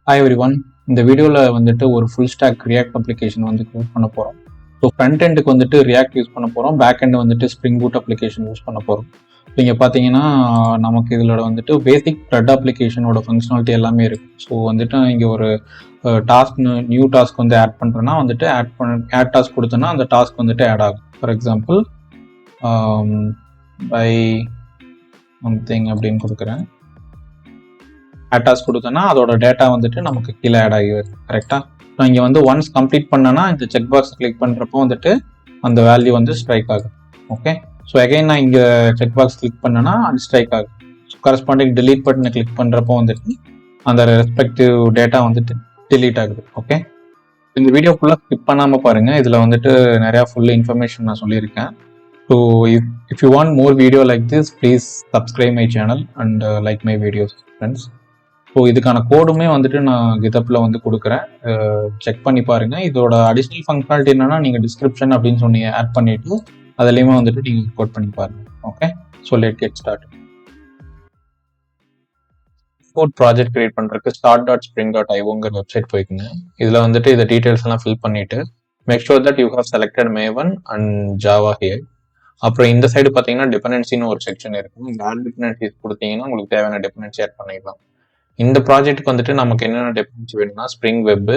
Hi everyone. இந்த வீடியோவில் வந்துட்டு ஒரு ஃபுல் ஸ்டாக் ரியாக்ட் அப்ளிகேஷன் வந்து யூஸ் பண்ண போகிறோம். ஸோ ஃப்ரண்ட் எண்டுக்கு வந்துட்டு ரியாக்ட் யூஸ் பண்ண போகிறோம், பேக் எண்டு வந்துட்டு ஸ்ப்ரிங் பூட் அப்ளிகேஷன் யூஸ் பண்ண போகிறோம். இங்கே பார்த்தீங்கன்னா நமக்கு இதில் வந்துட்டு பேசிக் த்ரெட் அப்ளிகேஷனோட ஃபங்க்ஷனாலிட்டி எல்லாமே இருக்குது. ஸோ வந்துட்டு இங்கே ஒரு நியூ டாஸ்க் வந்து ஆட் பண்ணுறேன்னா வந்துட்டு ஆட் டாஸ்க் கொடுத்தோன்னா அந்த டாஸ்க் வந்துட்டு ஆட் ஆகும். ஃபார் எக்ஸாம்பிள் பை சம்திங் அப்படின்னு கொடுக்குறேன். ஆட் டாஸ்க் கொடுத்தோன்னா அதோட டேட்டா வந்துட்டு நமக்கு கீழே ஆட் ஆகி வருது. கரெக்டாக ஸோ இங்கே வந்து ஒன்ஸ் கம்ப்ளீட் பண்ணனா இந்த செக் பாக்ஸ் கிளிக் பண்ணுறப்போ வந்துட்டு அந்த வேல்யூ வந்து ஸ்ட்ரைக் ஆகும். ஓகே, ஸோ அகைன் நான் இங்கே செக் பாக்ஸ் கிளிக் பண்ணேன்னா அது ஸ்ட்ரைக் ஆகும். ஸோ கரஸ்பாண்டிங் delete பட்டனை கிளிக் பண்ணுறப்போ வந்துட்டு அந்த ரெஸ்பெக்டிவ் டேட்டா வந்துட்டு delete ஆகுது. ஓகே, இந்த வீடியோ ஃபுல்லாக ஸ்கிப் பண்ணாமல் பாருங்கள். இதில் வந்துட்டு நிறையா ஃபுல் இன்ஃபர்மேஷன் நான் சொல்லியிருக்கேன். So if you want more video like this, please subscribe my channel and like my videos, friends. So இதுக்கான கோடுமே வந்துட்டு நான் கிதப்பில் வந்து கொடுக்குறேன், செக் பண்ணி பாருங்கள். இதோட அடிஷ்னல் ஃபங்க்ஷனாலிட்டி என்னன்னா நீங்கள் டிஸ்கிரிப்ஷன் அப்படின்னு சொன்னீங்க ஆட் பண்ணிவிட்டு அதுலேயுமே வந்துட்டு நீங்கள் கோட் பண்ணி பாருங்கள். Okay, so let get start. Code project create பண்ணுறதுக்கு start.spring.ioங்கிற வெப்சைட் போய்க்குங்க. இதில் வந்துட்டு இதை டீட்டெயில்ஸ் எல்லாம் ஃபில் பண்ணிவிட்டு make sure that you have selected Maven and Java here. அப்புறம் இந்த சைடு பார்த்தீங்கன்னா டிபெண்டன்சின்னு ஒரு செக்ஷன் இருக்கும். இந்த ஆட் டிபெண்டன்சிஸ் கொடுத்தீங்கன்னா உங்களுக்கு தேவையான டிபெண்டன்சி ஆட் பண்ணிக்கலாம். இந்த ப்ராஜெக்ட்டுக்கு வந்துட்டு நமக்கு என்னென்ன டிபெண்டன்சி வேணும்னா spring web,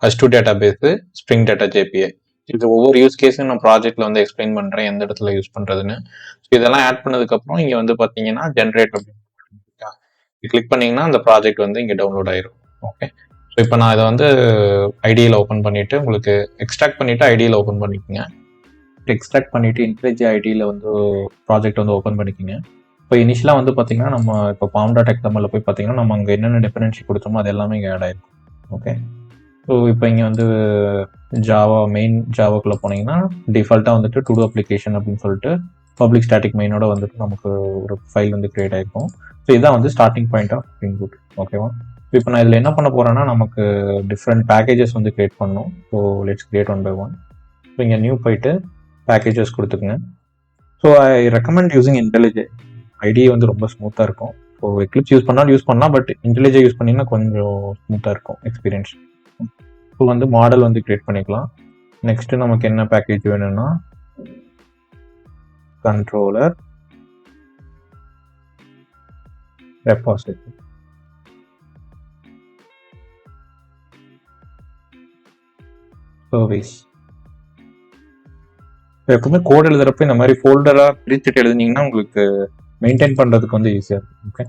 H2 database, spring data JPI. இது ஒவ்வொரு யூஸ் கேஸும் நான் ப்ராஜெக்ட்ல வந்து எக்ஸ்பிளைன் பண்ணுறேன் எந்த இடத்துல யூஸ் பண்ணுறதுன்னு. ஸோ இதெல்லாம் ஆட் பண்ணதுக்கப்புறம் இங்கே வந்து பார்த்தீங்கன்னா ஜென்ரேட் அப்படின்னு கிளிக் பண்ணிங்கன்னா அந்த ப்ராஜெக்ட் வந்து இங்கே டவுன்லோட் ஆயிரும். ஓகே, ஸோ இப்போ நான் இதை வந்து ஐடியில் ஓப்பன் பண்ணிவிட்டு உங்களுக்கு எக்ஸ்ட்ராக்ட் பண்ணிவிட்டு ஐடியில் ஓப்பன் பண்ணிக்கோங்க. எக்ஸ்ட்ராக்ட் பண்ணிவிட்டு IntelliJ ஐடியில் வந்து ப்ராஜெக்ட் வந்து ஓப்பன் பண்ணிக்கோங்க. இப்போ இனிஷியலாக வந்து பார்த்தீங்கன்னா நம்ம இப்போ pom.xml போய் பார்த்தீங்கன்னா நம்ம அங்கே என்னென்ன டிபெண்டன்சி கொடுத்தோமோ அது எல்லாமே இங்கே ஆட் ஆயிருக்கும். ஓகே, ஸோ இப்போ இங்கே வந்து மெயின் ஜாவாக்குள்ளே போனீங்கன்னா டிஃபால்ட்டாக வந்துட்டு டு டூ அப்ளிகேஷன் அப்படின்னு சொல்லிட்டு பப்ளிக் ஸ்டாட்டிக் மெயினோட வந்துட்டு நமக்கு ஒரு ஃபைல் வந்து கிரியேட் ஆயிருக்கும். ஸோ இதான் வந்து starting point of spring boot. ஓகேவா, இப்போ நான் இதில் என்ன பண்ண போகிறேன்னா நமக்கு டிஃப்ரெண்ட் பேக்கேஜஸ் வந்து கிரியேட் பண்ணணும். So let's create one by one. So இங்கே நியூ போயிட்டு பேக்கேஜஸ் கொடுத்துக்குங்க. So I recommend using IntelliJ. Idea வந்து ரொம்ப ஸ்மூத்தாக இருக்கும். ஸோ எக்லிப்ஸ் யூஸ் பண்ணாலும் யூஸ் பண்ணலாம், பட் IntelliJ யூஸ் பண்ணிங்கன்னா கொஞ்சம் ஸ்மூத்தாக இருக்கும் எக்ஸ்பீரியன்ஸ். ஸோ வந்து மாடல் வந்து கிரியேட் பண்ணிக்கலாம். நெக்ஸ்ட்டு நமக்கு என்ன பேக்கேஜ் வேணும்னா கண்ட்ரோலர், ரெபாசிட்டரி, சர்வீஸ். எப்பவுமே கோட் எழுதுறப்ப இந்த மாதிரி ஃபோல்டராக பிரிச்சுட்டு எழுதுனீங்கன்னா உங்களுக்கு மெயின்டைன் பண்ணுறதுக்கு வந்து ஈஸியாக இருக்கும். ஓகே,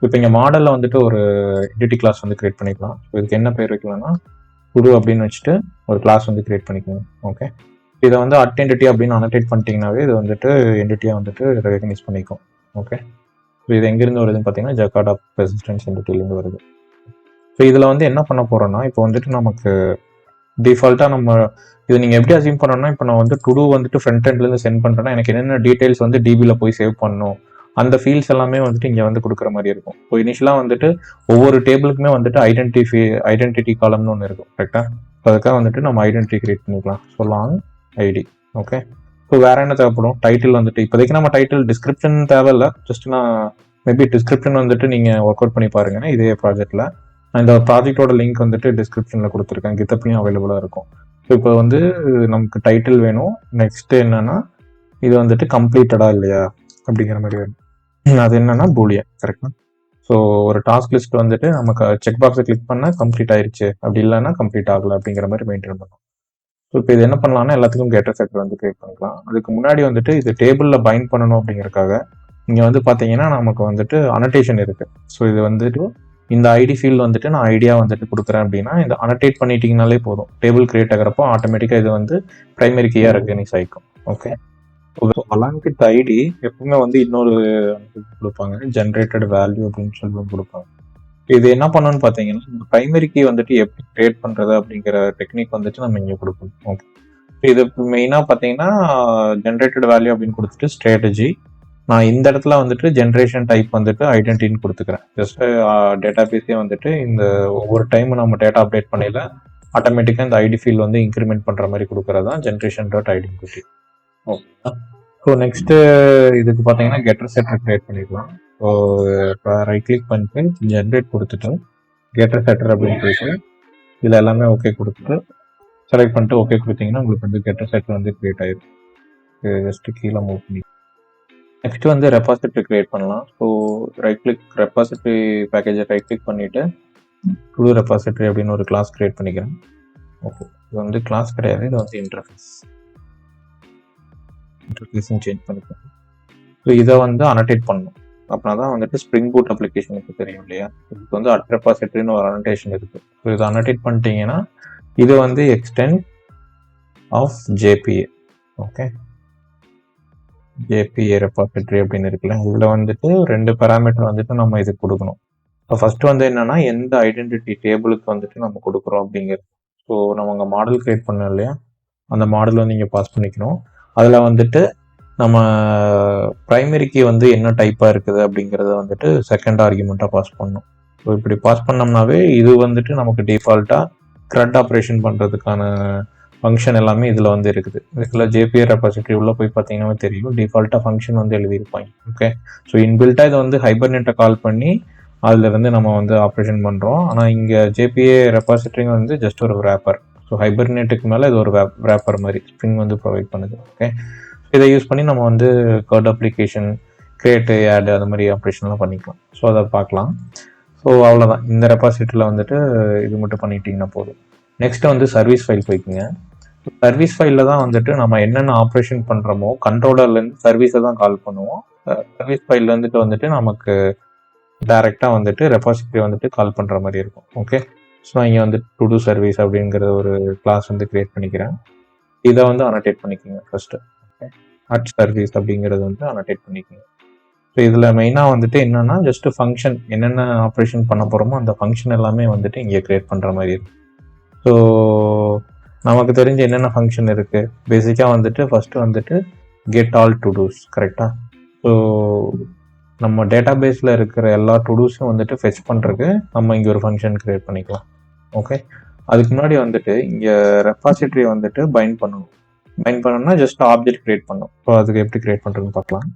இப்போ இங்கே மாடலில் வந்துட்டு ஒரு என்டிட்டி கிளாஸ் வந்து கிரியேட் பண்ணிக்கலாம். ஸோ இதுக்கு என்ன பேர் வைக்கலாம்னா குடு அப்படின்னு வச்சுட்டு ஒரு கிளாஸ் வந்து கிரியேட் பண்ணிக்கோங்க. ஓகே, இதை வந்து என்டிட்டி அப்படின்னு அனோட்டேட் பண்ணிட்டீங்கன்னாவே இது வந்துட்டு என்டிட்டியாக வந்துட்டு ரெகக்னைஸ் பண்ணிக்கும். ஓகே, ஸோ இது எங்கேருந்து வருதுன்னு பார்த்தீங்கன்னா ஜக்கார்டா பெர்சிஸ்டன்ஸ் என்டிட்டிலேருந்து வருது. ஸோ இதில் வந்து என்ன பண்ண போகிறோன்னா இப்போ வந்துட்டு நமக்கு டிஃபால்ட்டாக நம்ம இது நீங்கள் எப்படி அசியூம் பண்ணணும்னா இப்போ நான் வந்து டு டூ வந்துட்டு ஃப்ரண்ட் எண்ட்லேருந்து சென்ட் பண்ணுறேன்னா எனக்கு என்னென்ன டீடைல்ஸ் வந்து டிபியில் போய் சேவ் பண்ணணும் அந்த ஃபீல்ட்ஸ் எல்லாமே வந்துட்டு இங்கே வந்து கொடுக்குற மாதிரி இருக்கும். இப்போ இனிஷியலாக வந்துட்டு ஒவ்வொரு டேபிளுக்குமே வந்துட்டு ஐடென்டிட்டி காலம்னு ஒன்று இருக்கும். கரெக்டாக, அதுக்காக வந்துட்டு நம்ம ஐடென்டிட்டி கிரியேட் பண்ணிக்கலாம். So long ID. Okay, so வேற என்ன தேவைப்படும்? டைட்டில் வந்துட்டு இப்போதைக்கு நம்ம டைட்டில் டிஸ்கிரிப்ஷன் தேவையில்லை. ஜஸ்ட் நான் மேபி டிஸ்கிரிப்ஷன் வந்துட்டு நீங்கள் ஒர்க் அவுட் பண்ணி பாருங்க இதே ப்ராஜெக்டில். இந்த ப்ராஜெக்டோட லிங்க் வந்துட்டு டிஸ்கிரிப்ஷனில் கொடுத்துருக்கேன், கித்தப்லையும் அவைலபிளாக இருக்கும். ஸோ இப்போ வந்து நமக்கு டைட்டில் வேணும். நெக்ஸ்ட் என்னன்னா இது வந்துட்டு கம்ப்ளீட்டடா இல்லையா அப்படிங்கிற மாதிரி வேணும். அது என்னன்னா பூலியன். கரெக்டா, ஸோ ஒரு டாஸ்க் லிஸ்ட் வந்துட்டு நமக்கு செக் பாக்ஸை கிளிக் பண்ணால் கம்ப்ளீட் ஆயிடுச்சு, அப்படி இல்லைன்னா கம்ப்ளீட் ஆகலை அப்படிங்கிற மாதிரி மெயின்டைன் பண்ணணும். ஸோ இப்போ இது என்ன பண்ணலாம்னா எல்லாத்துக்கும் கெட்டர் செட் வந்து கிரியேட் பண்ணிக்கலாம். அதுக்கு முன்னாடி வந்துட்டு இது டேபிளில் பைண்ட் பண்ணணும் அப்படிங்கிறதுக்காக இங்கே வந்து பார்த்தீங்கன்னா நமக்கு வந்துட்டு அனோட்டேஷன் இருக்கு. ஸோ இது வந்துட்டு இந்த ஐடி ஃபீல்டு வந்துட்டு நான் ஐடியா வந்துட்டு கொடுக்குறேன் அப்படின்னா இந்த அனோட்டேட் பண்ணிட்டீங்கனாலே போதும். டேபிள் கிரியேட் ஆகிறப்போ ஆட்டோமேட்டிக்காக இது வந்து பிரைமரி கீயாக ரெகனைஸ் ஆகிக்கும். ஓகே, அலாங் வித் ஐடி எப்பவுமே வந்து இன்னொரு கொடுப்பாங்க, ஜென்ரேட்டட் வேல்யூ அப்படின்னு சொல்லி கொடுப்பாங்க. இது என்ன பண்ணணும்னு பார்த்தீங்கன்னா இந்த பிரைமரி கீ வந்துட்டு எப்படி கிரியேட் பண்ணுறது அப்படிங்கிற டெக்னிக் வந்துட்டு நம்ம இங்கே கொடுக்கணும். ஓகே, இது மெயினாக பார்த்தீங்கன்னா ஜென்ரேட்டட் வேல்யூ அப்படின்னு கொடுத்துட்டு ஸ்ட்ராட்டஜி. நான் இந்த இடத்துல வந்துட்டு ஜென்ரேஷன் டைப் வந்துட்டு ஐடென்டிட்டின்னு கொடுத்துக்கிறேன். ஜஸ்ட் டேட்டா பேஸே வந்துட்டு இந்த ஒவ்வொரு டைம் நம்ம டேட்டா அப்டேட் பண்ணல ஆட்டோமேட்டிக்காக இந்த ஐடி ஃபீல்டு வந்து இன்க்ரிமெண்ட் பண்ணுற மாதிரி கொடுக்குறது தான் generation dot identity. Okay, so next இதுக்கு பார்த்தீங்கன்னா கெட்டர் செட்டர் கிரியேட் பண்ணிக்கலாம். ஸோ ரைட் கிளிக் பண்ணிட்டு ஜென்ரேட் கொடுத்துட்டு கெட்டர் செட்டர் அப்படின்னு போயிட்டு இதில் எல்லாமே ஓகே கொடுத்துட்டு செலக்ட் பண்ணிட்டு ஓகே கொடுத்தீங்கன்னா உங்களுக்கு வந்து கெட்டர் செட்டர் வந்து கிரியேட் ஆயிடும். ஜஸ்ட் கீழே மூவ் பண்ணி நெக்ஸ்ட் வந்து ரெபாசிட்டரி கிரியேட் பண்ணலாம். ஸோ ரைட் கிளிக் ரெபாசிட்டரி பேக்கேஜை ரைட் கிளிக் பண்ணிட்டு புது ரெபாசிட்டரி அப்படின்னு ஒரு கிளாஸ் கிரியேட் பண்ணிக்கிறேன். ஓகே, இது வந்து கிளாஸ் கிடையாது, இது வந்து இன்டர்ஃபேஸும் சேஞ்ச் பண்ணிக்கிறேன். ஸோ இதை வந்து அனடேட் பண்ணணும். அப்படின்னா தான் வந்துட்டு ஸ்ப்ரிங் பூட் அப்ளிகேஷனுக்கு தெரியும் இல்லையா, இதுக்கு வந்து அட் ரெபாசிட்டரின்னு ஒரு அனடேஷன் இருக்கு. ஸோ இதை அனடேட் பண்ணிட்டீங்கன்னா இது வந்து extend of JPA. Okay, JPA repository அப்படின்னு இருக்குல்ல, இதில் வந்துட்டு 2 பேராமீட்டர் வந்துட்டு நம்ம இது கொடுக்கணும். ஸோ ஃபர்ஸ்ட் வந்து என்னன்னா எந்த ஐடென்டிட்டி டேபிளுக்கு வந்துட்டு நம்ம கொடுக்குறோம் அப்படிங்கிறது. ஸோ நம்ம அங்கே மாடல் கிரியேட் பண்ணோம் இல்லையா, அந்த மாடல் வந்து இங்கே பாஸ் பண்ணிக்கணும். அதில் வந்துட்டு நம்ம ப்ரைமரி கீ வந்து என்ன டைப்பாக இருக்குது அப்படிங்கிறத வந்துட்டு செகண்ட் ஆர்குமெண்ட்டாக பாஸ் பண்ணணும். ஸோ இப்படி பாஸ் பண்ணோம்னாவே இது வந்துட்டு நமக்கு டிஃபால்ட்டாக க்ரட் ஆப்ரேஷன் பண்ணுறதுக்கான ஃபங்க்ஷன் எல்லாமே இதில் வந்து இருக்குது. இதில் ஜேபிஏ ரெபாசிட்டரி உள்ளே போய் பார்த்தீங்கன்னா தெரியும், டிஃபால்ட்டாக ஃபங்க்ஷன் வந்து எழுதியிருப்பாங்க. ஓகே, ஸோ இன்பில்ட்டாக இதை வந்து ஹைபர்நெட்டை கால் பண்ணி அதில் இருந்து நம்ம வந்து ஆப்ரேஷன் பண்ணுறோம். ஆனால் இங்கே ஜேபிஏ ரெபாசிட்டரிங் வந்து ஜஸ்ட் ஒரு ரேப்பர். ஸோ ஹைபர்நெட்டுக்கு மேலே இது ஒரு ரேப்பர் மாதிரி ஸ்ப்ரிங் வந்து ப்ரொவைட் பண்ணுது. ஓகே, இதை யூஸ் பண்ணி நம்ம வந்து கர்ட் அப்ளிகேஷன் கிரியேட்டு ஆட் அந்த மாதிரி ஆப்ரேஷன்லாம் பண்ணிக்கலாம். ஸோ அதை பார்க்கலாம். ஸோ அவ்வளோதான், இந்த ரெபாசிட்டரியில் வந்துட்டு இது மட்டும் பண்ணிட்டீங்கன்னா போதும். நெக்ஸ்ட் வந்து சர்வீஸ் ஃபைல் போய்க்குங்க. சர்வீஸ் ஃபைலில் தான் வந்துட்டு நம்ம என்னென்ன ஆப்ரேஷன் பண்ணுறோமோ கண்ட்ரோலர்லேருந்து சர்வீஸை தான் கால் பண்ணுவோம். சர்வீஸ் ஃபைலில் வந்துட்டு நமக்கு டைரெக்டாக வந்துட்டு ரெபாசிட்டரி வந்துட்டு கால் பண்ணுற மாதிரி இருக்கும். ஓகே, ஸோ நான் இங்கே வந்து டு டூ சர்வீஸ் அப்படிங்கிற ஒரு கிளாஸ் வந்து கிரியேட் பண்ணிக்கிறேன். இதை வந்து அனடேட் பண்ணிக்கோங்க ஃபர்ஸ்ட்டு. ஓகே, அட் சர்வீஸ் அப்படிங்கிறது வந்து அனடேட் பண்ணிக்கோங்க. ஸோ இதில் மெயினாக வந்துட்டு என்னென்னா ஜஸ்ட் ஃபங்க்ஷன் என்னென்ன ஆப்ரேஷன் பண்ண போகிறோமோ அந்த ஃபங்க்ஷன் எல்லாமே வந்துட்டு இங்கே கிரியேட் பண்ணுற மாதிரி இருக்கும். ஸோ நமக்கு தெரிஞ்ச என்னென்ன ஃபங்க்ஷன் இருக்குது, பேசிக்காக வந்துட்டு ஃபஸ்ட்டு வந்துட்டு கெட் ஆல் டு டூஸ். கரெக்டாக, ஸோ நம்ம டேட்டா பேஸில் இருக்கிற எல்லா டு டூஸும் வந்துட்டு ஃபெச் பண்ணுறதுக்கு நம்ம இங்கே ஒரு ஃபங்க்ஷன் க்ரியேட் பண்ணிக்கலாம். ஓகே, அதுக்கு முன்னாடி வந்துட்டு இங்கே ரெபாசிட்டரி வந்துட்டு பைண்ட் பண்ணணும். பைண்ட் பண்ணணும்னா ஜஸ்ட் ஆப்ஜெக்ட் க்ரியேட் பண்ணணும். ஸோ அதுக்கு எப்படி க்ரியேட் பண்ணுறதுன்னு பார்க்கலாம்.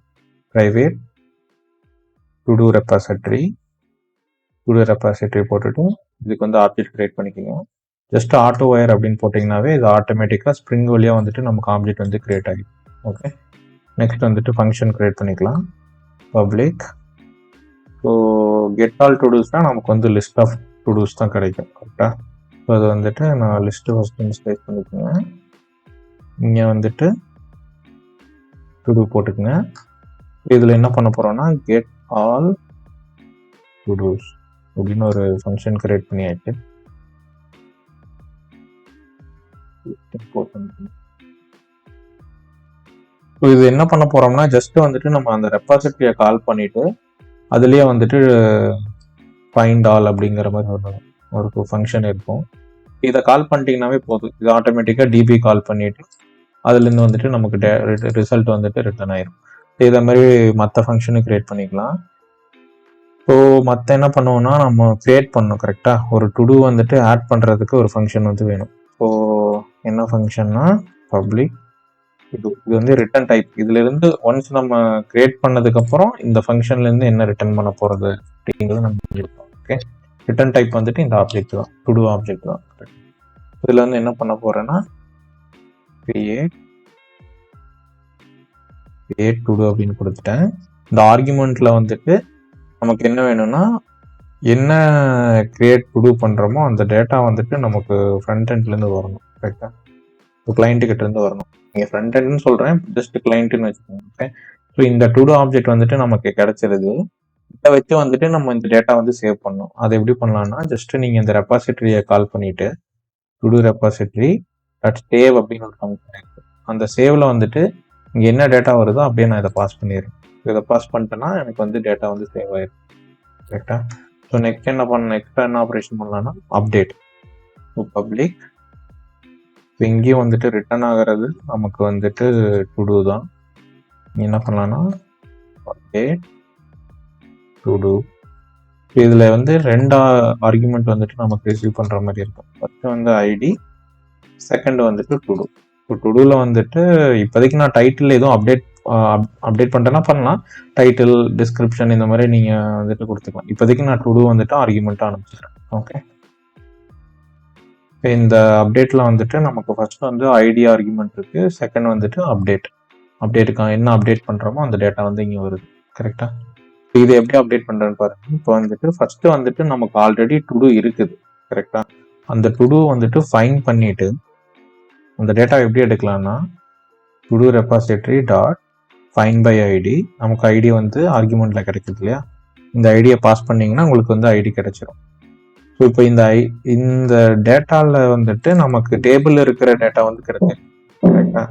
ப்ரைவேட் டு டூ ரெபாசிட்டரி போட்டுட்டு இதுக்கு வந்து ஆப்ஜெக்ட் க்ரியேட் பண்ணிக்கோங்க. ஜஸ்ட் ஆட்டோ ஒயர் அப்படின்னு போட்டிங்கனாவே இது ஆட்டோமேட்டிக்காக ஸ்ப்ரிங் வழியாக வந்துட்டு நமக்கு ஆப்ஜெக்ட் வந்து க்ரியேட் ஆகிடும். ஓகே, நெக்ஸ்ட் வந்துட்டு ஃபங்க்ஷன் க்ரியேட் பண்ணிக்கலாம். Public so get all to டூஸ்னால் நமக்கு வந்து லிஸ்ட் ஆஃப் டு டூஸ் தான் கிடைக்கும். கரெக்டாக, ஸோ அது வந்துட்டு நான் லிஸ்ட்டு ஃபஸ்ட்டு இன்ஸ்டைஸ் பண்ணிக்கோங்க. இங்கே வந்துட்டு டு டூ போட்டுக்கோங்க. இதில் என்ன பண்ண போகிறோன்னா கெட் ஆல் டு டூஸ் அப்படின்னு ஒரு ஃபங்க்ஷன் க்ரியேட் பண்ணியாச்சு. இது என்ன பண்ண போறோம்னா ஜஸ்ட் வந்துட்டு நம்ம அந்த ரெபாசிட்டரியை கால் பண்ணிட்டு அதுலயே வந்துட்டு ஃபைண்ட் ஆல் அப்படிங்கிற மாதிரி ஒரு ஃபங்க்ஷன் இருக்கும். இதை கால் பண்ணிட்டீங்கன்னாவே போதும், இது ஆட்டோமேட்டிக்காக டிபி கால் பண்ணிட்டு அதுலேருந்து வந்துட்டு நமக்கு ரிசல்ட் வந்துட்டு ரிட்டர்ன் ஆயிரும். இதே மாதிரி மற்ற ஃபங்க்ஷனும் கிரியேட் பண்ணிக்கலாம். ஸோ மற்ற என்ன பண்ணுவோம்னா நம்ம கிரியேட் பண்ணணும். கரெக்டாக, ஒரு டு டூ வந்துட்டு ஆட் பண்ணுறதுக்கு ஒரு ஃபங்க்ஷன் வந்து வேணும். ஸோ என்ன ஃபங்க்ஷன்னா பப்ளிக் இது வந்து ரிட்டர்ன் டைப். இதுல இருந்து ஒன்ஸ் நம்ம கிரியேட் பண்ணதுக்கப்புறம் இந்த ஃபங்க்ஷன்லேருந்து என்ன ரிட்டர்ன் பண்ண போகிறது அப்படிங்கிறது நம்ம தெரிஞ்சுக்கலாம். ஓகே, ரிட்டர்ன் டைப் வந்துட்டு இந்த ஆப்ஜெக்ட் தான், டு டூ ஆப்ஜெக்ட் தான். இதில் வந்து என்ன பண்ண போகிறேன்னா கிரியேட் டு டூ அப்படின்னு கொடுத்துட்டேன். இந்த ஆர்குமெண்ட்டில் வந்துட்டு நமக்கு என்ன வேணும்னா என்ன கிரியேட் டு டூ பண்ணுறோமோ அந்த டேட்டா வந்துட்டு நமக்கு ஃப்ரண்ட் எண்ட்லேருந்து வரணும். கரெக்டாக, இப்போ கிளைண்ட்டு இருந்து வரணும். நீங்கள் ஃப்ரண்ட் எண்ட்னு சொல்கிறேன், ஜஸ்ட் கிளைண்ட்டுன்னு வச்சுக்கோங்க. ஓகே, ஸோ இந்த டு டூ ஆப்ஜெக்ட் வந்துட்டு நமக்கு கிடைச்சிருது. இதை வச்சு வந்துட்டு நம்ம இந்த டேட்டா வந்து சேவ் பண்ணணும். அதை எப்படி பண்ணலாம்னா ஜஸ்ட் நீங்கள் இந்த ரெபாசிட்டரியை கால் பண்ணிவிட்டு to do repository at save அப்படின்னு ஒரு ஃபங்க்ஷன் இருக்குது. அந்த சேவில் வந்துட்டு இங்கே என்ன டேட்டா வருதோ அப்படியே நான் இதை பாஸ் பண்ணிடுறேன். இதை பாஸ் பண்ணிட்டேன்னா எனக்கு வந்து டேட்டா வந்து சேவ் ஆயிடும். கரெக்டாக, ஸோ நெக்ஸ்ட் என்ன ஆப்ரேஷன் பண்ணலாம்னா அப்டேட் பப்ளிக். இங்கேயும் வந்துட்டு ரிட்டர்ன் ஆகிறது நமக்கு வந்துட்டு டு டூ தான். என்ன பண்ணலாம்னா அப்டேட் டு டூ. இதில் வந்து 2 ஆர்குமெண்ட் வந்துட்டு நமக்கு ரிசீவ் பண்ணுற மாதிரி இருக்கும். ஃபர்ஸ்ட் வந்து ஐடி, செகண்ட் வந்துட்டு டு டூ. இப்போ டு டூவில் வந்துட்டு இப்போதைக்கு நான் டைட்டில் எதுவும் அப்டேட் அப்டேட் பண்ணிட்டேன்னா பண்ணலாம். டைட்டில், டிஸ்கிரிப்ஷன் இந்த மாதிரி நீங்கள் வந்துட்டு கொடுத்துக்கலாம். இப்போதைக்கு நான் டு டூ வந்துட்டு ஆர்குமெண்ட்டாக அனுப்பிச்சிடுறேன். ஓகே, இந்த அப்டேட்டில் வந்துட்டு நமக்கு ஃபர்ஸ்ட் வந்து ஐடி ஆர்குமெண்ட் இருக்குது, செகண்ட் வந்துட்டு அப்டேட்டுக்காக என்ன அப்டேட் பண்ணுறோமோ அந்த டேட்டா வந்து இங்கே வருது. கரெக்டாக இது எப்படி அப்டேட் பண்ணுறேன்னு பாருங்க. இப்போ வந்துட்டு ஃபர்ஸ்ட் வந்துட்டு நமக்கு ஆல்ரெடி டு டூ இருக்குது. கரெக்டாக அந்த டு டூ வந்துட்டு ஃபைன் பண்ணிட்டு அந்த டேட்டா எப்படி எடுக்கலாம்னா to do repository dot find by ID, நமக்கு ஐடி வந்து ஆர்குமெண்ட்ல கிடைக்குது இல்லையா, இந்த ஐடியை பாஸ் பண்ணீங்கன்னா உங்களுக்கு வந்து ஐடி கிடைச்சிரும். ஸோ இப்போ இந்த டேட்டாவில் வந்துட்டு நமக்கு டேபிள் இருக்கிற டேட்டா வந்து கிடைக்கும். கரெக்டா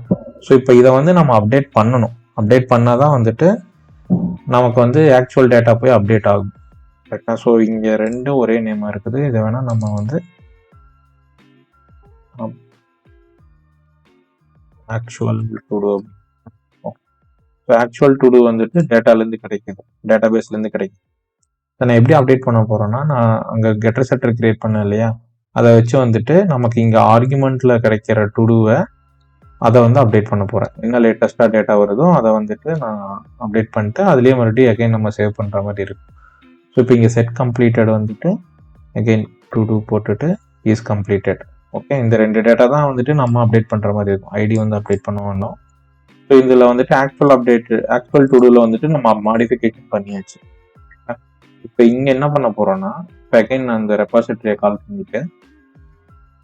ஸோ இப்போ இதை வந்து நம்ம அப்டேட் பண்ணணும். அப்டேட் பண்ணாதான் வந்துட்டு நமக்கு வந்து ஆக்சுவல் டேட்டா போய் அப்டேட் ஆகும். கரெக்டா ஸோ இங்கே ரெண்டும் ஒரே நேமாக இருக்குது. இதை வேணா நம்ம வந்து actual to do, actual to do வந்துட்டு டேட்டாலேருந்து கிடைக்குது, டேட்டா பேஸ்லேருந்து கிடைக்குது. நான் எப்படி அப்டேட் பண்ண போறேன்னா, நான் அங்கே கெட்டர் செட்டர் கிரியேட் பண்ணேன் இல்லையா, அதை வச்சு வந்துட்டு நமக்கு இங்கே ஆர்குமெண்ட்ல கிடைக்கிற டு டூவை அதை வந்து அப்டேட் பண்ண போகிறேன். என்ன லேட்டஸ்ட்டாக டேட்டா வருதோ அதை வந்துட்டு நான் அப்டேட் பண்ணிட்டு அதுலேயே மறுபடியும் அகைன் நம்ம சேவ் பண்ணுற மாதிரி இருக்கும். ஸோ இப்போ இங்கே செட் கம்ப்ளீட்டட் வந்துட்டு அகைன் டு டூ போட்டுட்டு இஸ் கம்ப்ளீட்டட். ஓகே, இந்த ரெண்டு டேட்டா தான் வந்துட்டு நம்ம அப்டேட் பண்ணுற மாதிரி இருக்கும். ஐடி வந்து அப்டேட் பண்ண வேண்டாம். ஸோ இதில் வந்துட்டு ஆக்சுவல் டு டூவில் வந்துட்டு நம்ம மாடிஃபிகேஷன் பண்ணியாச்சு. இப்போ இங்கே என்ன பண்ண போகிறோன்னா, இப்போ அகைன் அந்த ரெபாசிட்டரியை கால் பண்ணிட்டு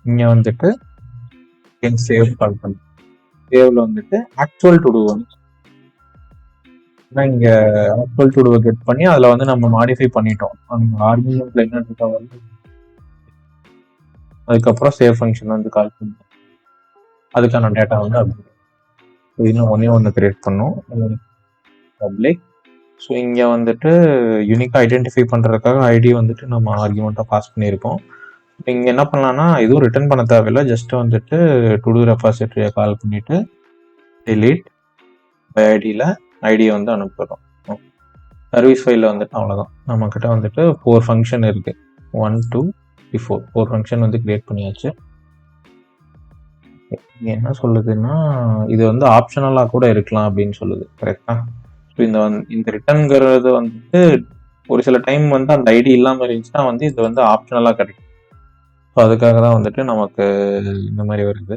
இங்கே வந்துட்டு சேவ் கால் பண்ணி சேவ்ல வந்துட்டு ஆக்சுவல் டு டூ வந்து இங்க ஆக்சுவல் டு டூவை கெட் பண்ணி அதில் வந்து நம்ம மாடிஃபை பண்ணிட்டோம். அந்த ஆர்குமெண்ட்ல என்ன டேட்டா வருது, அதுக்கப்புறம் சேவ் ஃபங்க்ஷன் வந்து கால் பண்ணிட்டோம், அதுக்கான டேட்டா வந்து அப்படி இன்னும் ஒன்று கிரியேட் பண்ணோம் பப்ளிக். ஸோ இங்கே வந்துட்டு யூனிக்காக ஐடென்டிஃபை பண்ணுறதுக்காக ஐடி வந்துட்டு நம்ம ஆர்குமெண்ட்டாக பாஸ் பண்ணியிருக்கோம். இங்கே என்ன பண்ணலாம்னா எதுவும் ரிட்டர்ன் பண்ண தேவையில்லை, ஜஸ்ட் வந்துட்டு டு டூ ரெபாசிட்டரியை கால் பண்ணிட்டு delete பை ஐடியை வந்து அனுப்புகிறோம். சர்வீஸ் ஃபைலில் வந்துட்டு அவ்வளோதான். நம்மக்கிட்ட வந்துட்டு 4 ஃபங்க்ஷன் இருக்குது, 1 2 3 4 ஃபங்க்ஷன் வந்து கிரியேட் பண்ணியாச்சு. இங்கே என்ன சொல்லுதுன்னா இது வந்து ஆப்ஷனலாக கூட இருக்கலாம் அப்படின்னு சொல்லுது. கரெக்டாக ஸோ இந்த ரிட்டர்ன்ங்கிறது வந்துட்டு ஒரு சில டைம் வந்து அந்த ஐடி இல்லாமல் இருந்துச்சுன்னா வந்து இது வந்து ஆப்ஷனலாக கிடைக்கும். ஸோ அதுக்காக தான் வந்துட்டு நமக்கு இந்த மாதிரி வருது.